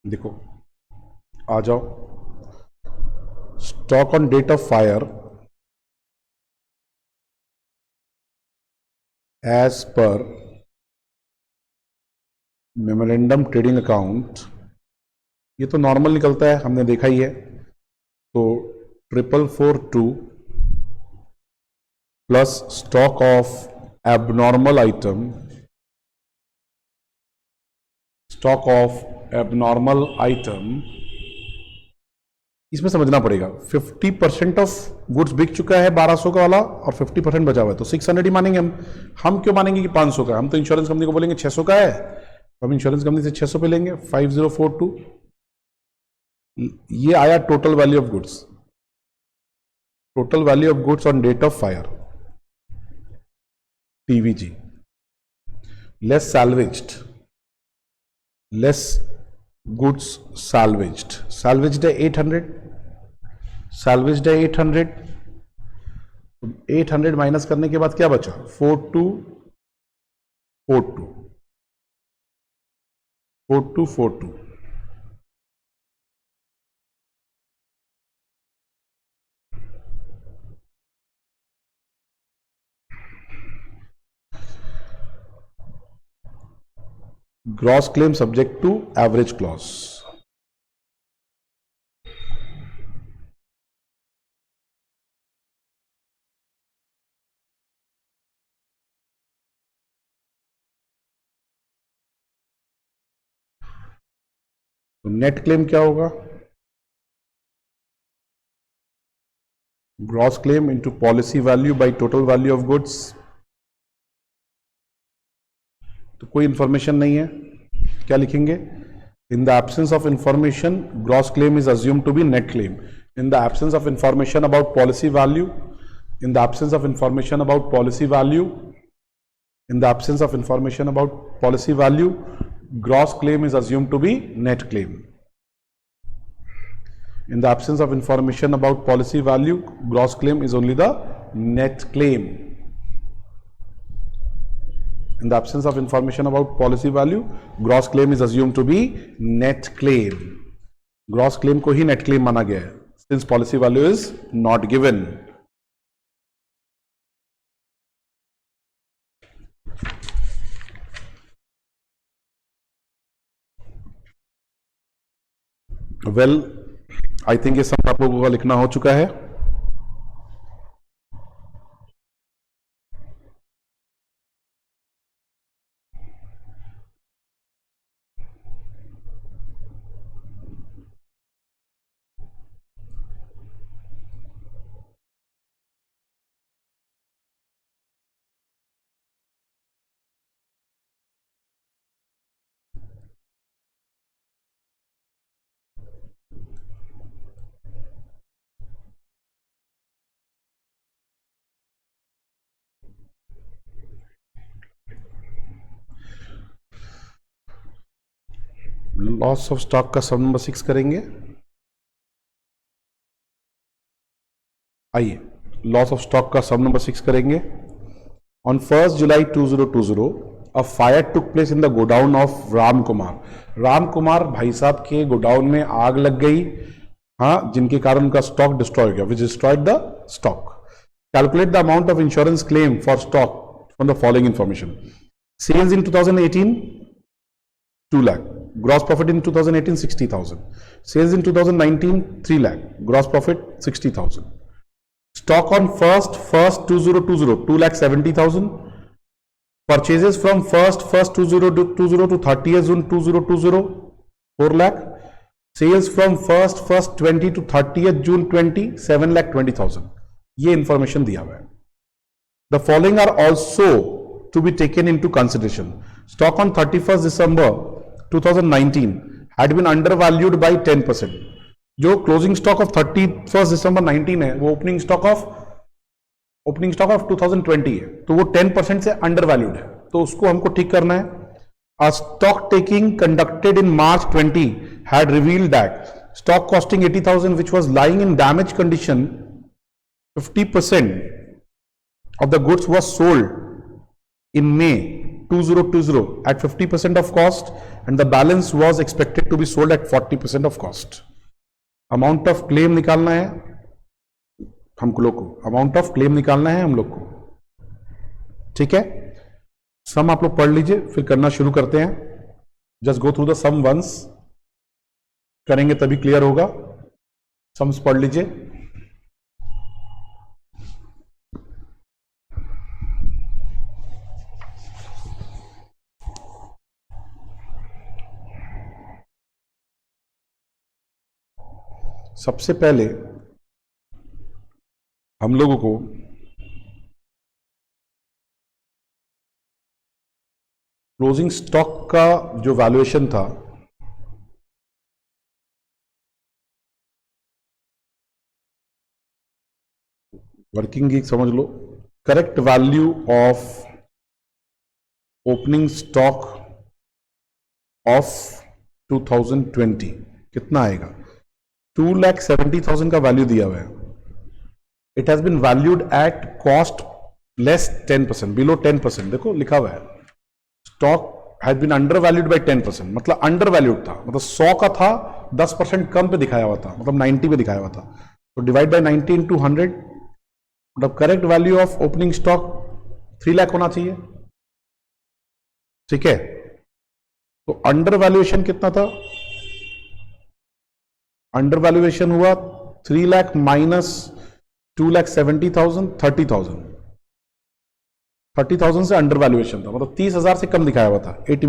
देखो आ जाओ. Stock on date of fire as per memorandum trading account, ये तो नॉर्मल निकलता है, हमने देखा ही है. तो 4442 plus stock of abnormal item, stock of abnormal item, इसमें समझना पड़ेगा 50% ऑफ गुड्स बिक चुका है 1200 का वाला और 50% बचा हुआ है, तो 600 ही मानेंगे हम. हम क्यों मानेंगे कि 500 का? हम तो इंश्योरेंस कंपनी को बोलेंगे 600 का है, तो हम इंश्योरेंस कंपनी से 600 पे लेंगे. 5042, ये आया total value of goods. Total value of goods on date of fire, TVG, less salvaged, less goods salvaged. Salvaged है 800, सैल्वेज्ड है 800. 800 माइनस करने के बाद क्या बचा? 4242, 4242. Gross claim subject to average clause. तो नेट क्लेम क्या होगा? Gross claim into policy value by total value of goods. तो कोई इंफॉर्मेशन नहीं है, क्या लिखेंगे? In the absence of information gross claim is assume to be net claim. In the absence of information about policy value, in the absence of information about policy value, in the absence of information about policy value, gross claim is assumed to be net claim. In the absence of information about policy value, gross claim is only the net claim. In the absence of information about policy value, gross claim is assumed to be net claim. Gross claim को ही net claim माना गया है, since policy value is not given. Well, I think ये सब आप लोगों का लिखना हो चुका है. लॉस ऑफ स्टॉक का सम नंबर 6 करेंगे. आइए, लॉस ऑफ स्टॉक का सम नंबर 6 करेंगे. On 1 July 2020 a fire took place in the godown of Ram Kumar. Ram Kumar भाई साहब के गोडाउन में आग लग गई, हाँ, जिनके कारण उनका स्टॉक डिस्ट्रॉय हो गया, which destroyed the stock. Calculate the amount of insurance claim for stock from the following information. Sales in 2018 2 lakh, Gross profit in 2018 60,000. Sales in 2019 3 lakh. Gross profit 60,000. Stock on first 2020 2 lakh 70,000. Purchases from first 2020 to 30th June 2020 4 lakh. Sales from first 20 to 30th June 20 7 lakh 20,000. ये information दिया हुआ है. The following are also to be taken into consideration. Stock on 31st December 2019 had been undervalued by 10%. जो closing stock of 31st December 19 है वो opening stock of 2020 है, तो वो 10% से अंडरवैल्यूड है, तो उसको हमको ठीक करना है. A stock taking conducted in March 20 had revealed that stock costing 80,000 which was lying in damaged condition, 50% of the goods was sold in May 2020 at 50% of cost and the balance was expected to be sold at 40% of cost. Amount of claim निकालना है हम लोग को, amount of claim निकालना है हम लोग को. ठीक है, सम आप लोग पढ़ लीजिए, फिर करना शुरू करते हैं. Just go through the sum once, करेंगे तभी क्लियर होगा. सम्स पढ़ लीजिए. सबसे पहले हम लोगों को क्लोजिंग स्टॉक का जो वैल्यूएशन था वर्किंग की समझ लो. Correct value of opening stock of 2020 कितना आएगा? 2,70,000 का वैल्यू दिया हुआ है. It has been valued at cost less 10%, below 10%. देखो लिखा हुआ है stock has been under valued by 10%, मतलब अंडर वैल्यूड था, मतलब 100 का था 10% कम पे दिखाया हुआ था, मतलब 90 पे दिखाया हुआ था. तो डिवाइड बाई 90 इंटू 100, मतलब correct value of opening stock 3 lakh होना चाहिए. ठीक है, तो अंडर वैल्यूएशन कितना था? अंडर वैल्यूएशन हुआ 3 लाख माइनस 2,70,000, 30,000 से अंडर वैल्यूएशन था, मतलब 30,000 से कम दिखाया हुआ था. It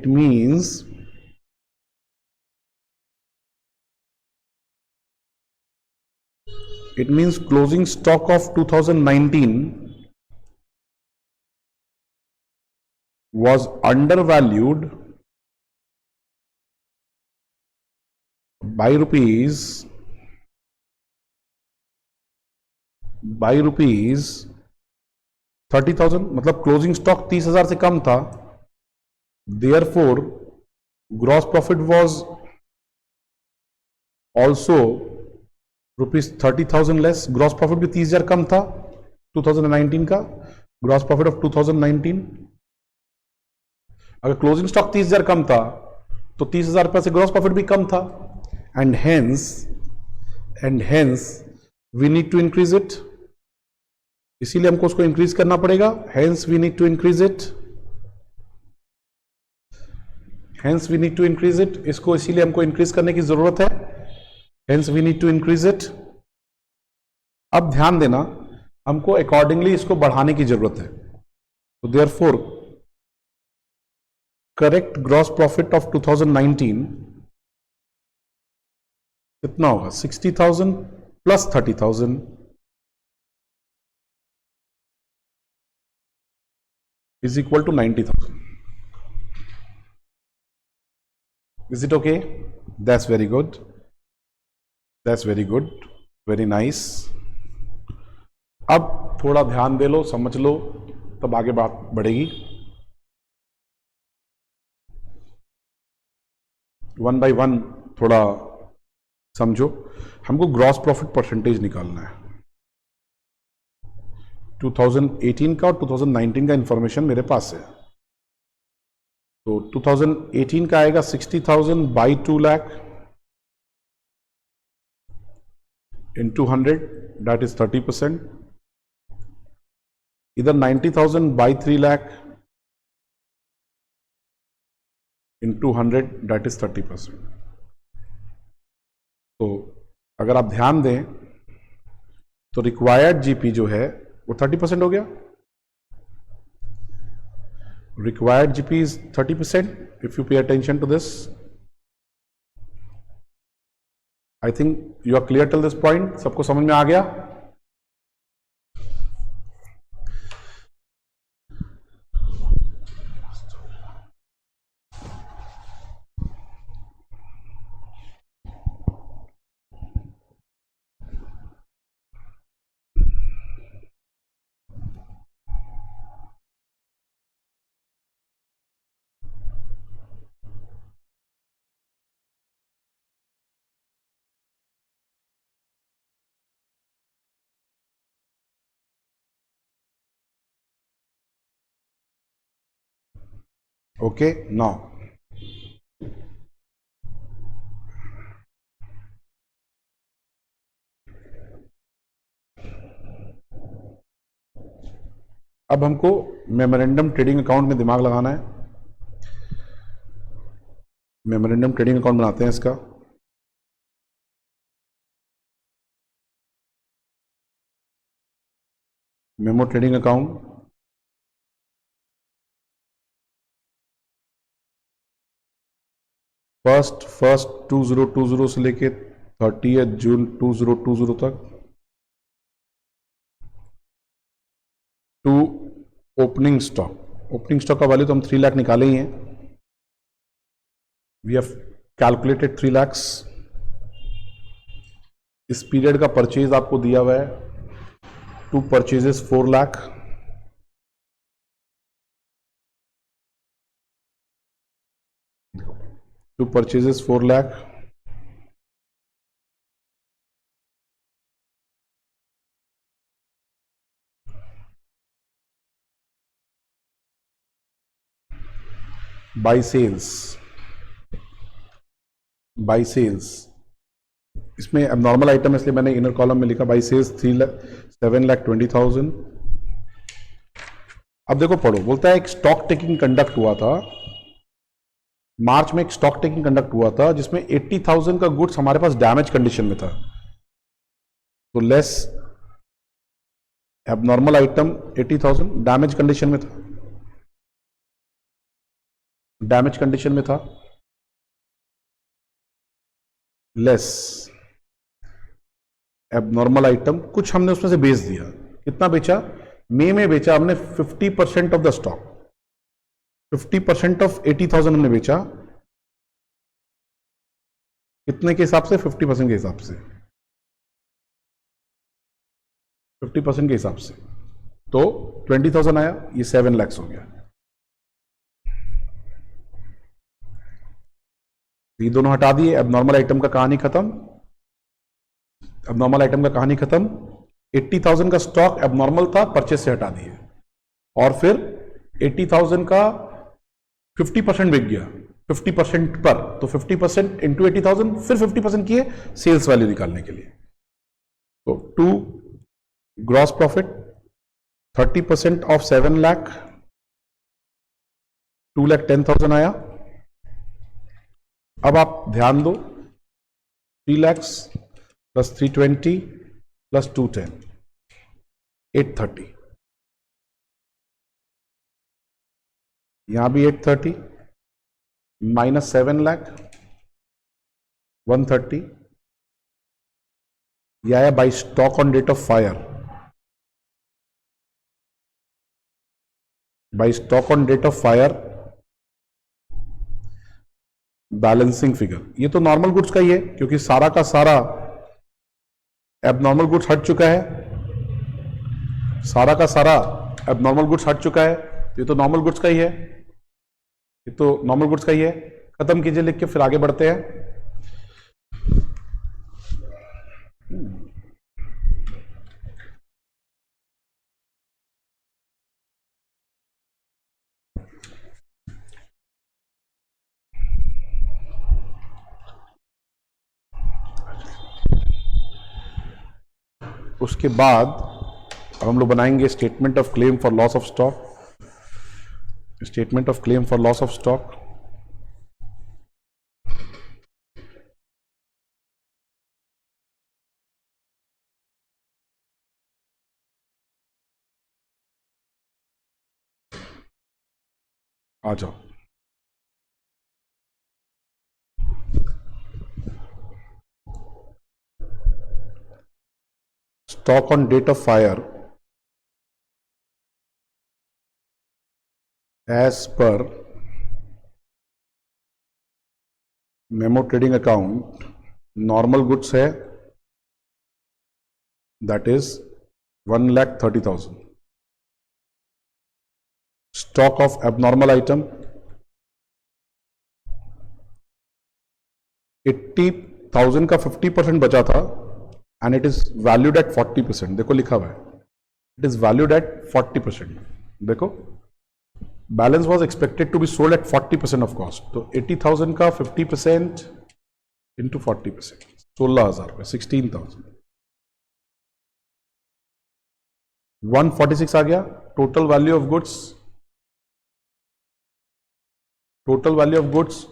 means closing stock of 2019 was undervalued by rupees 30,000, मतलब क्लोजिंग स्टॉक 30,000 से कम था. Therefore gross profit was also rupees 30,000 less. Gross profit भी 30,000 कम था 2019 का. ग्रॉस प्रॉफिट ऑफ 2019, अगर क्लोजिंग स्टॉक 30,000 कम था तो 30,000 रुपए से ग्रॉस प्रॉफिट भी कम था. And hence we need to increase it, इसीलिए हमको उसको इंक्रीज करना पड़ेगा. Hence we need to increase it, इसको इसीलिए हमको इंक्रीज करने की जरूरत है. Hence we need to increase it. अब ध्यान देना, हमको अकॉर्डिंगली इसको बढ़ाने की जरूरत है. तो therefore correct gross profit of 2019 कितना होगा? 60,000 plus 30,000 is equal to 90,000. Is it okay? That's very good. Very nice. अब थोड़ा ध्यान दे लो, समझ लो, तब आगे बात बढ़ेगी. 1 by 1 थोड़ा समझो. हमको ग्रॉस प्रॉफिट परसेंटेज निकालना है. 2018 का और 2019 का इंफॉर्मेशन मेरे पास है. तो 2018 का आएगा 60,000 by 2 lakh into 100, that is 30%. इधर 90,000 by 3 lakh into 100 that is 30%। तो अगर आप ध्यान दें तो रिक्वायर्ड जीपी जो है वो 30% हो गया। Required GP is 30% if you pay attention to this. I think you are clear till this point, सबको समझ में आ गया। ओके नाउ अब हमको मेमोरेंडम ट्रेडिंग अकाउंट में दिमाग लगाना है। मेमोरेंडम ट्रेडिंग अकाउंट बनाते हैं इसका। मेमो ट्रेडिंग अकाउंट, फर्स्ट 2020 से लेके 30 जून 2020 तक to opening stock. Opening stock का वैल्यू तो हम 3 लाख निकाले ही हैं। We have calculated 3 lakh. इस पीरियड का परचेज आपको दिया हुआ है, to purchases 4 lakh. To purchases 4 lakh, by sales. इसमें अब नॉर्मल आइटम इसलिए मैंने इनर कॉलम में लिखा बाई सेल्स 7,20,000। अब देखो पढ़ो, बोलता है एक स्टॉक टेकिंग कंडक्ट हुआ था मार्च में। एक स्टॉक टेकिंग कंडक्ट हुआ था जिसमें 80,000 का गुड्स हमारे पास डैमेज कंडीशन में था। तो less abnormal item 80,000 damage condition में था, डैमेज कंडीशन में था, लेस एबनॉर्मल आइटम कुछ हमने उसमें से बेच दिया। कितना बेचा? मई में बेचा हमने 50% ऑफ द स्टॉक। 50% ऑफ 80,000 हमने बेचा। कितने के हिसाब से? 50% के हिसाब से। 50% के हिसाब से तो 20,000 आया, ये 7 लाख हो गया। ये दोनों हटा दिए, अब नॉर्मल आइटम का कहानी खत्म। अब नॉर्मल आइटम का कहानी खत्म। 80,000 का स्टॉक अब नॉर्मल था, परचेस से हटा दिए, और फिर 80,000 का 50% बिक गया 50% पर। तो 50% इंटू 80,000, फिर 50% किए सेल्स वैल्यू निकालने के लिए। तो to gross profit 30% of 7 lakh 2,10,000 आया। अब आप ध्यान दो, 3 लाख प्लस 320 प्लस 210 830। यहां भी 830 माइनस 7 लाख 130। यह आया by stock on date of fire. By stock on date of fire balancing figure. ये तो नॉर्मल गुड्स का ही है क्योंकि सारा का सारा एबनॉर्मल गुड्स हट चुका है। सारा का सारा एबनॉर्मल गुड्स हट चुका है। ये तो नॉर्मल गुड्स का ही है, ये तो नॉर्मल गुड्स का ही है। खत्म कीजिए लिख के, फिर आगे बढ़ते हैं। उसके बाद अब हम लोग बनाएंगे statement of claim for loss of stock. Statement of claim for loss of stock. आ जाओ। Stock on date of fire as per memo trading account normal goods है, that is 1,30,000। Stock of abnormal item 80,000 का 50% बचा था and it is valued at 40%। देखो लिखा हुआ है, इट इज वैल्यूड एट 40%। देखो, balance was expected to be sold at 40% of cost. तो 80,000 का 50% इंटू 40%, 16,000 रुपये, 16,000। 146 आ गया total value of goods. Total value of goods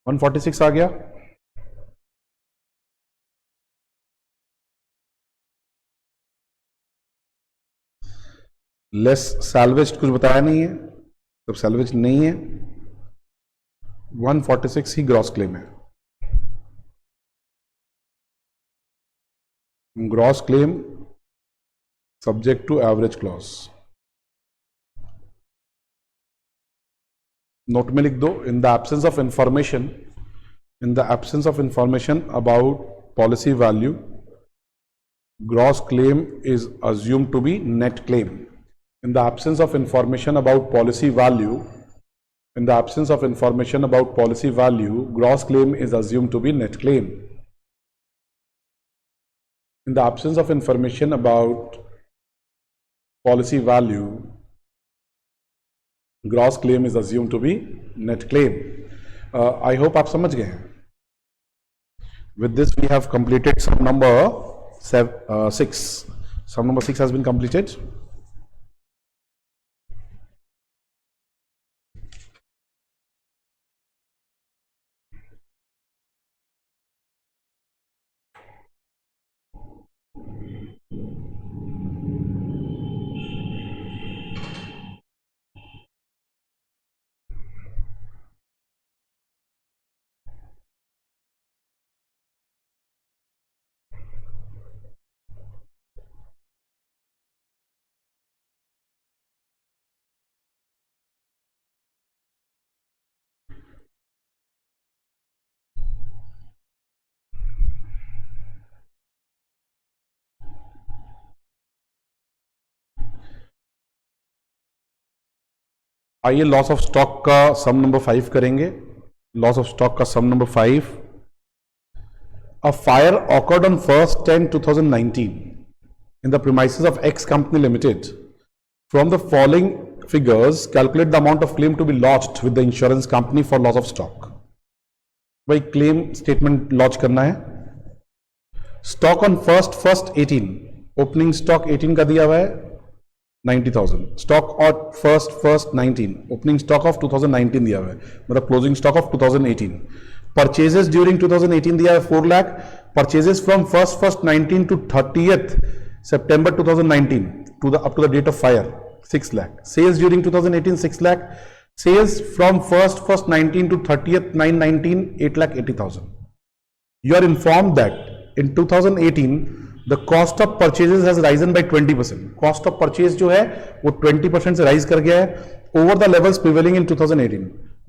146 आ गया। लेस सैल्वेज कुछ बताया नहीं है, तब सैल्वेज नहीं है। 146 ही ग्रॉस क्लेम है। Gross claim subject to average clause. Note में लिख दो, in the absence of information, in the absence of information about policy value, gross claim is assumed to be net claim. In the absence of information about policy value, in the absence of information about policy value, gross claim is assumed to be net claim. In the absence of information about policy value, gross claim is assumed to be net claim. I hope आप समझ गए हैं। With this, we have completed sum number 6. Sum number 6 has been completed. आइए loss of stock का sum number 5 करेंगे। Loss of stock का sum number 5। A fire occurred on 1st-10/2019 in the premises of X Company Limited. From the following figures, calculate the amount of claim to be lodged with the insurance company for loss of stock. भाई claim statement launch करना है। Stock on 1st-1st/18, opening stock 18 का दिया हुआ है 90,000। Stock on 1st-1st/19, opening stock of 2019 दिया हुआ है, मतलब closing stock of 2018। Purchases during 2018 दिया है 4 lakh. Purchases from 1st-1st/19 to 30th September 2019 to the up to the date of fire 6 lakh. Sales during 2018 6 lakh. Sales from 1st-1st/19 to 30th/9/19 8,80,000. You are informed that in 2018 the cost of purchases has risen by 20%. Cost of purchase जो है वो 20% से rise कर गया है over the levels prevailing in 2018।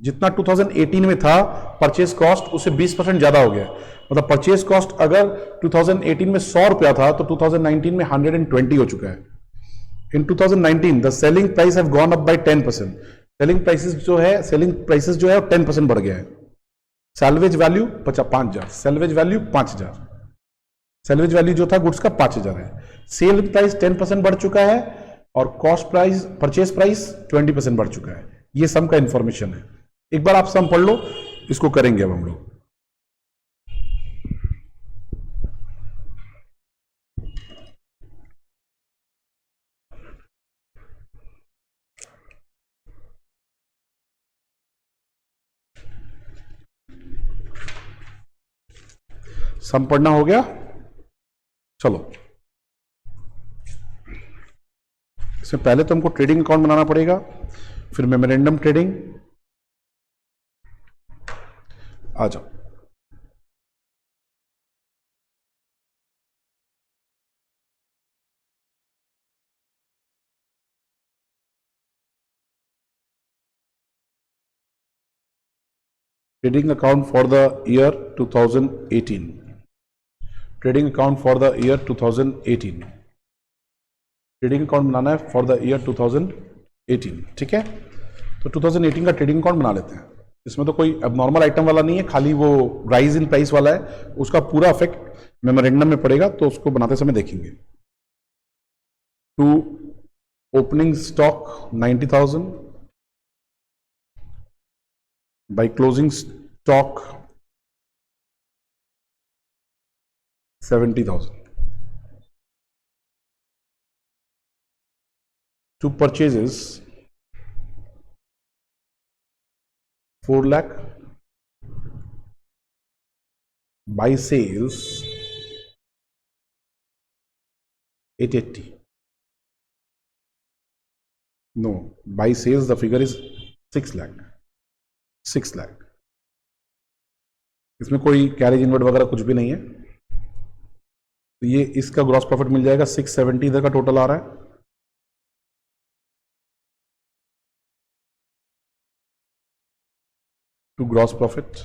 जितना 2018 में था परचेज कॉस्ट उससे 20% ज्यादा हो गया। मतलब परचेज कॉस्ट अगर 2018 में 100 रुपया था तो 2019 में 120 हो चुका है। इन 2019 the selling price have gone up by 10%। Selling prices जो है 10% बढ़ गया है। Salvage value 5,000, salvage value 5,000, salvage value जो था गुड्स का 5,000 है। सेल प्राइस 10% बढ़ चुका है और कॉस्ट प्राइस, परचेज प्राइस 20% बढ़ चुका है। ये सम का इंफॉर्मेशन है। एक बार आप सम पढ़ लो, इसको करेंगे अब हम लोग। सम पढ़ना हो गया, चलो इसमें पहले तो हमको ट्रेडिंग अकाउंट बनाना पड़ेगा, फिर मेमोरेंडम ट्रेडिंग। आ जाओ। Trading account for the year 2018, trading account for the year 2018, trading account बनाना है फॉर द ईयर 2018। ठीक है, तो 2018 का ट्रेडिंग अकाउंट बना लेते हैं। इसमें तो कोई अबनॉर्मल आइटम वाला नहीं है, खाली वो राइज इन प्राइस वाला है, उसका पूरा इफेक्ट मेमोरेंडम में पड़ेगा, तो उसको बनाते समय देखेंगे। To opening stock 90,000 by closing stock 70,000 to purchases 4 lakh by sales 880. No, by sales the figure is 6 lakh. 6 lakh. इसमें कोई कैरेज इनवर्ट वगैरह कुछ भी नहीं है, तो ये इसका ग्रॉस प्रॉफिट मिल जाएगा 670 इधर का टोटल आ रहा है। To gross profit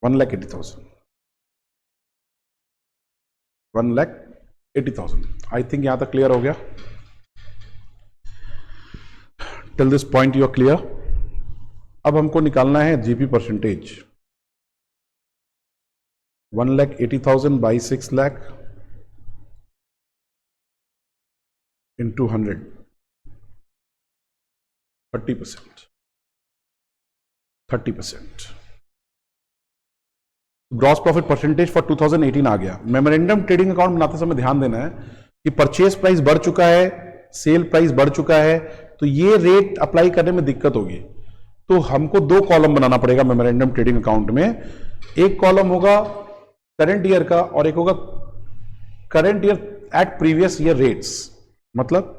1,80,000, 1,80,000। I think यहां तक क्लियर हो गया। Till this point you are clear. अब हमको निकालना है GP percentage. 1,80,000 by 6 lakh into 100, 30%, 30%। Gross profit percentage for 2018 आ गया। मेमोरेंडम ट्रेडिंग अकाउंट बनाते समय ध्यान देना है कि परचेज प्राइस बढ़ चुका है, सेल प्राइस बढ़ चुका है, तो ये रेट अप्लाई करने में दिक्कत होगी। तो हमको 2 कॉलम बनाना पड़ेगा मेमोरेंडम ट्रेडिंग अकाउंट में। एक कॉलम होगा करंट ईयर का और एक होगा current year at previous year rates. मतलब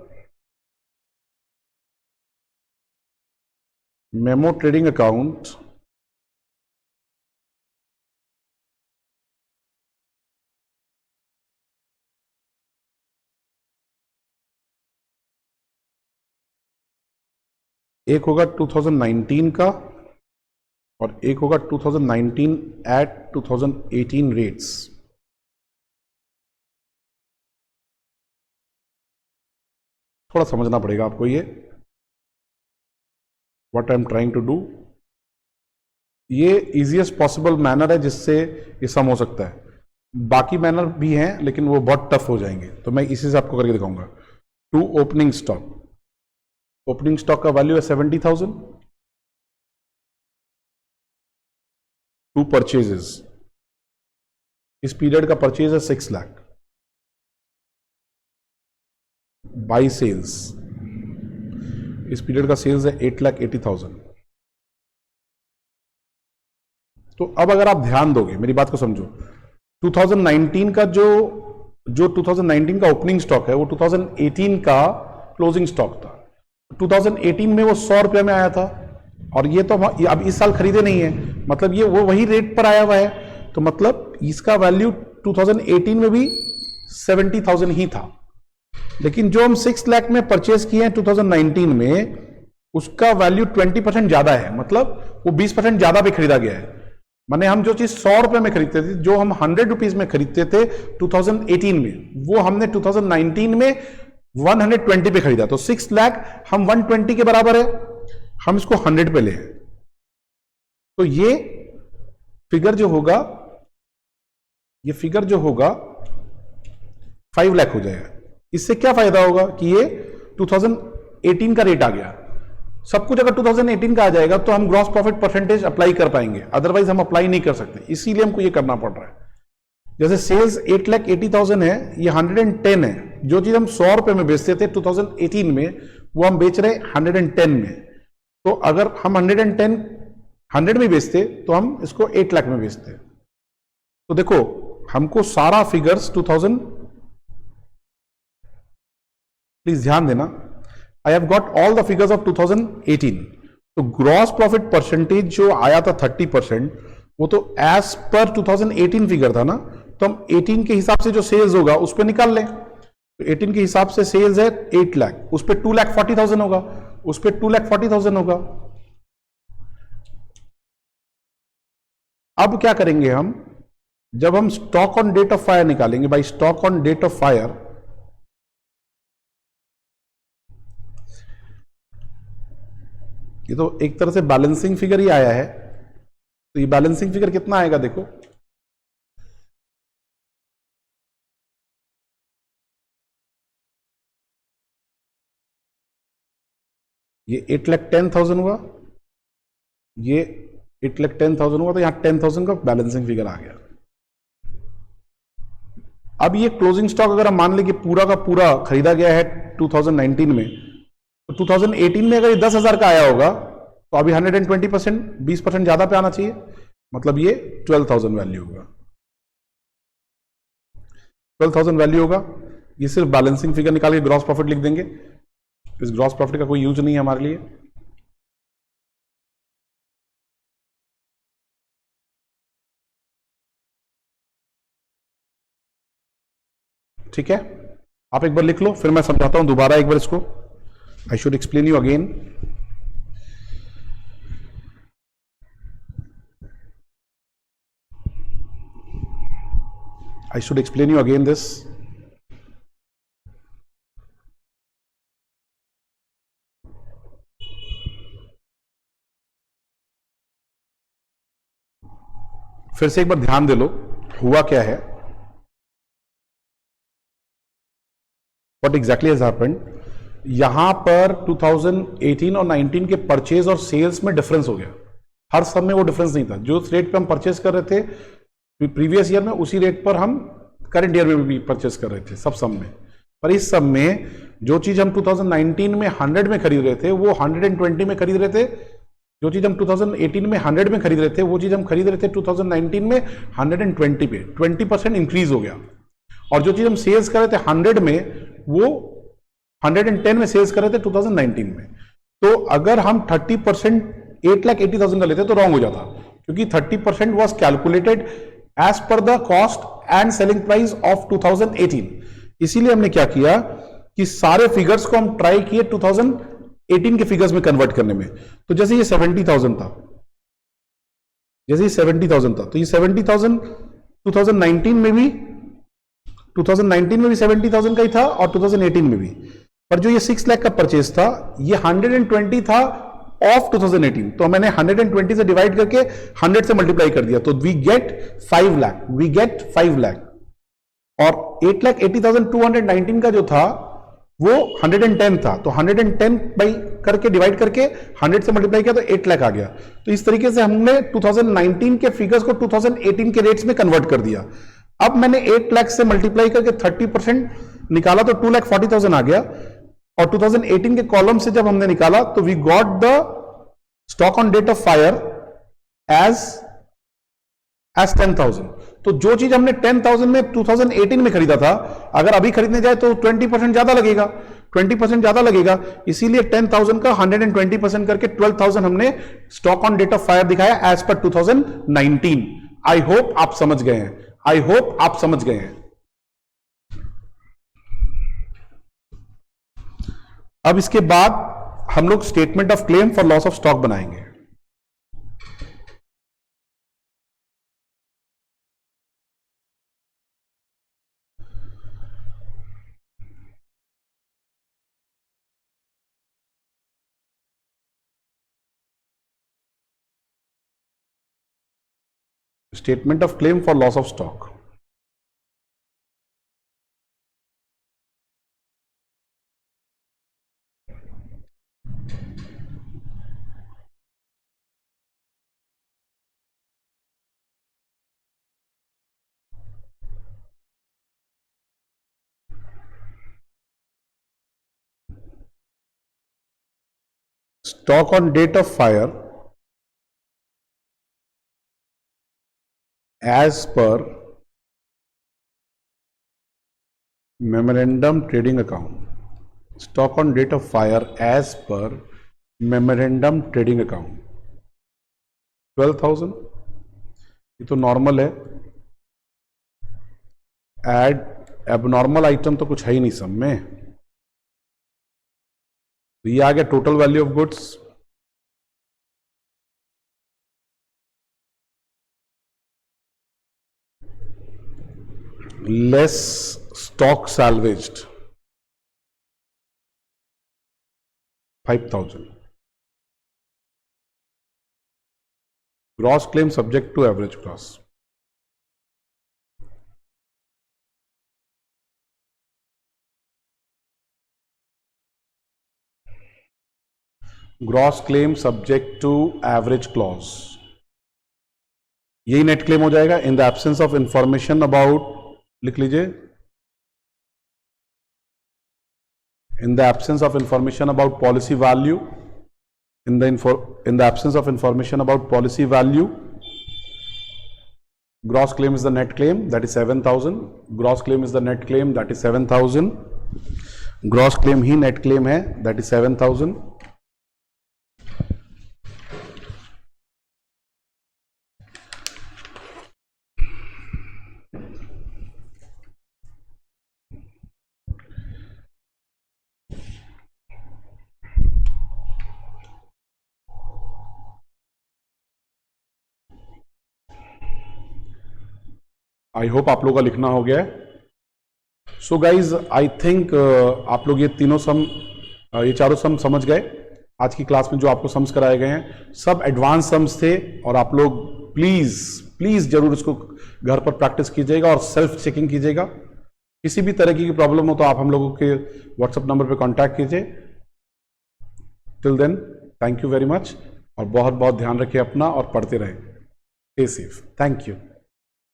मेमो ट्रेडिंग अकाउंट एक होगा 2019 का और एक होगा 2019 एट 2018 रेट्स। थोड़ा समझना पड़ेगा आपको ये, what I am trying to do. ये इजीएस्ट पॉसिबल मैनर है जिससे ये सम हो सकता है। बाकी मैनर भी हैं लेकिन वो बहुत टफ हो जाएंगे, तो मैं इसी से आपको करके दिखाऊंगा। To opening stock, opening stock का वैल्यू है 70,000। टू परचेजेस, इस पीरियड का परचेज है 6 लाख बाई सेल्स, इस पीरियड का सेल्स है 8,80,000। तो अब अगर आप ध्यान दोगे, मेरी बात को समझो, 2019 का जो 2019 का ओपनिंग स्टॉक है वो 2018 का क्लोजिंग स्टॉक था। 2018 में वो 100 रुपये में आया था और ये तो अब इस साल खरीदे नहीं है, मतलब ये वो वही रेट पर आया हुआ है, तो मतलब इसका वैल्यू 2018 में भी 70,000 ही था। लेकिन जो हम 6 लाख में परचेज किए हैं 2019 में, उसका वैल्यू 20% ज्यादा है, मतलब वो 20% ज्यादा पे खरीदा गया है। माने हम जो चीज 100 रुपए में खरीदते थे, जो हम 100 रुपीज में खरीदते थे 2018 में, वो हमने 2019 में 120 पे खरीदा। तो 6 लाख हम 120 के बराबर है, हम इसको 100 पे ले। तो ये फिगर जो होगा, ये फिगर जो होगा 5 लाख हो जाएगा। इससे क्या फायदा होगा कि ये 2018 का रेट आ गया। सब कुछ अगर 2018 का आ जाएगा तो हम ग्रॉस प्रॉफिट परसेंटेज अप्लाई कर पाएंगे, अदरवाइज हम अप्लाई नहीं कर सकते, इसीलिए हमको ये करना पड़ रहा है। जैसे सेल्स 8,80,000 है, ये 110 है। जो चीज हम 100 रुपए में बेचते थे 2018 में, वो हम बेच रहे 110 में। तो अगर हम 110 100 में बेचते तो हम इसको 8 लाख में बेचते। तो देखो हमको सारा फिगर्स 2000, प्लीज ध्यान देना, I have got all the figures of 2018। तो ग्रॉस प्रॉफिट परसेंटेज जो आया था 30%, वो तो एज पर 2018 फिगर था ना, तो हम 18 के हिसाब से जो सेल्स होगा उस पर निकाल लें। तो 18 के हिसाब से सेल्स है 8 लाख, उस पर 2,40,000 होगा, उस पर 2,40,000 होगा। अब क्या करेंगे हम, जब हम stock on date of fire निकालेंगे, by stock on date of fire, ये तो एक तरह से बैलेंसिंग फिगर ही आया है। तो ये बैलेंसिंग फिगर कितना आएगा देखो, ये 8,10,000 हुआ, ये 8,10,000 हुआ, तो यहां 10,000 का बैलेंसिंग फिगर आ गया। अब ये क्लोजिंग स्टॉक अगर हम मान लें कि पूरा का पूरा खरीदा गया है 2019 में, तो 2018 में अगर ये 10,000 का आया होगा, तो अभी 120%, 20% ज्यादा पे आना चाहिए, मतलब ये 12,000 वैल्यू होगा, 12,000 वैल्यू होगा। ये सिर्फ बैलेंसिंग फिगर निकाल के ग्रॉस प्रॉफिट लिख देंगे, इस ग्रॉस प्रॉफिट का कोई यूज नहीं है हमारे लिए। ठीक है, आप एक बार लिख लो, फिर मैं समझाता हूं दोबारा एक बार इसको। I should explain you again. I should explain you again this. फिर से एक बार ध्यान दे लो, हुआ क्या है, व्हाट एग्जैक्टली हैज हैपेंड। यहां पर 2018 और 19 के परचेज और सेल्स में डिफरेंस हो गया। हर सब में वो डिफरेंस नहीं था, जो रेट पे हम परचेज कर रहे थे प्रीवियस ईयर में, उसी रेट पर हम करंट ईयर में भी परचेज कर रहे थे सब सब में। पर इस सब में जो चीज हम 2019 में 100 में खरीद रहे थे, वो 120 में खरीद रहे थे। जो चीज हम 2018 में 100 में खरीद रहे थे, वो चीज हम खरीद रहे थे 2019 में 120 पे, 20% इंक्रीज हो गया। और जो चीज हम सेल्स कर रहे थे 100 में, वो 110 में सेल्स कर रहे थे 2019 में। तो अगर हम 30% 8,80,000 का लेते तो रॉन्ग हो जाता, क्योंकि 30% was calculated as per the cost and selling price of 2018। इसीलिए हमने क्या किया कि सारे फिगर्स को हम ट्राई किए 2018 के फिगर्स में कन्वर्ट करने में। तो जैसे ये 70,000 था, जैसे ये 70,000 था, तो ये 70,000 2019 में भी 70,000 का ही था और 2018 में भी। पर जो ये 6 लाख का परचेज था, ये 120 था ऑफ 2018, तो मैंने 120 से डिवाइड करके 100 से मल्टीप्लाई कर दिया, तो we get 5 lakh, we get 5 lakh. और 8,80,219 का जो था वो 110 था, तो 110 बाई करके डिवाइड करके 100 से मल्टीप्लाई किया तो 8 लाख आ गया। तो इस तरीके से हमने 2019 के फिगर्स को 2018 के रेट्स में कन्वर्ट कर दिया। अब मैंने 8 लाख से मल्टीप्लाई करके 30% निकाला तो 2,40,000 आ गया, और 2018 के कॉलम से जब हमने निकाला तो we got the stock on date of fire as 10,000। तो जो चीज हमने 10,000 में 2018 में खरीदा था, अगर अभी खरीदने जाए तो 20% ज्यादा लगेगा, 20% ज्यादा लगेगा। इसीलिए 10,000 का 120% करके 12,000 हमने stock on date of fire दिखाया एज पर 2019। आई होप आप समझ गए हैं, आई होप आप समझ गए हैं। अब इसके बाद हम लोग statement of claim for loss of stock बनाएंगे। Statement of claim for loss of stock. Stock on date of fire as per memorandum trading account, stock on date of fire as per memorandum trading account 12,000, ये तो normal है। Add abnormal item तो कुछ है ही नहीं सब में, तो ये आ गया total value of goods. Less stock salvaged 5,000। Gross claim subject to average gross, gross claim subject to average clause, यही नेट क्लेम हो जाएगा। In the absence of information about, लिख लीजिए, in the absence of information about policy value, in the absence of information about policy value, gross claim is the net claim, that is 7,000. gross claim is the net claim, that is 7,000. gross claim he net claim है, that is 7,000. I hope आप लोग का लिखना हो गया है। So guys I think आप लोग ये तीनों सम, ये चारों सम समझ गए। आज की क्लास में जो आपको सम्स कराए गए हैं सब एडवांस सम्स थे, और आप लोग प्लीज प्लीज जरूर इसको घर पर प्रैक्टिस कीजिएगा और सेल्फ चेकिंग कीजिएगा। किसी भी तरह की प्रॉब्लम हो तो आप हम लोगों के व्हाट्सएप नंबर पर कांटेक्ट कीजिए। Till then thank you very much, और बहुत बहुत ध्यान रखिए अपना और पढ़ते रहें। Stay safe. Thank you.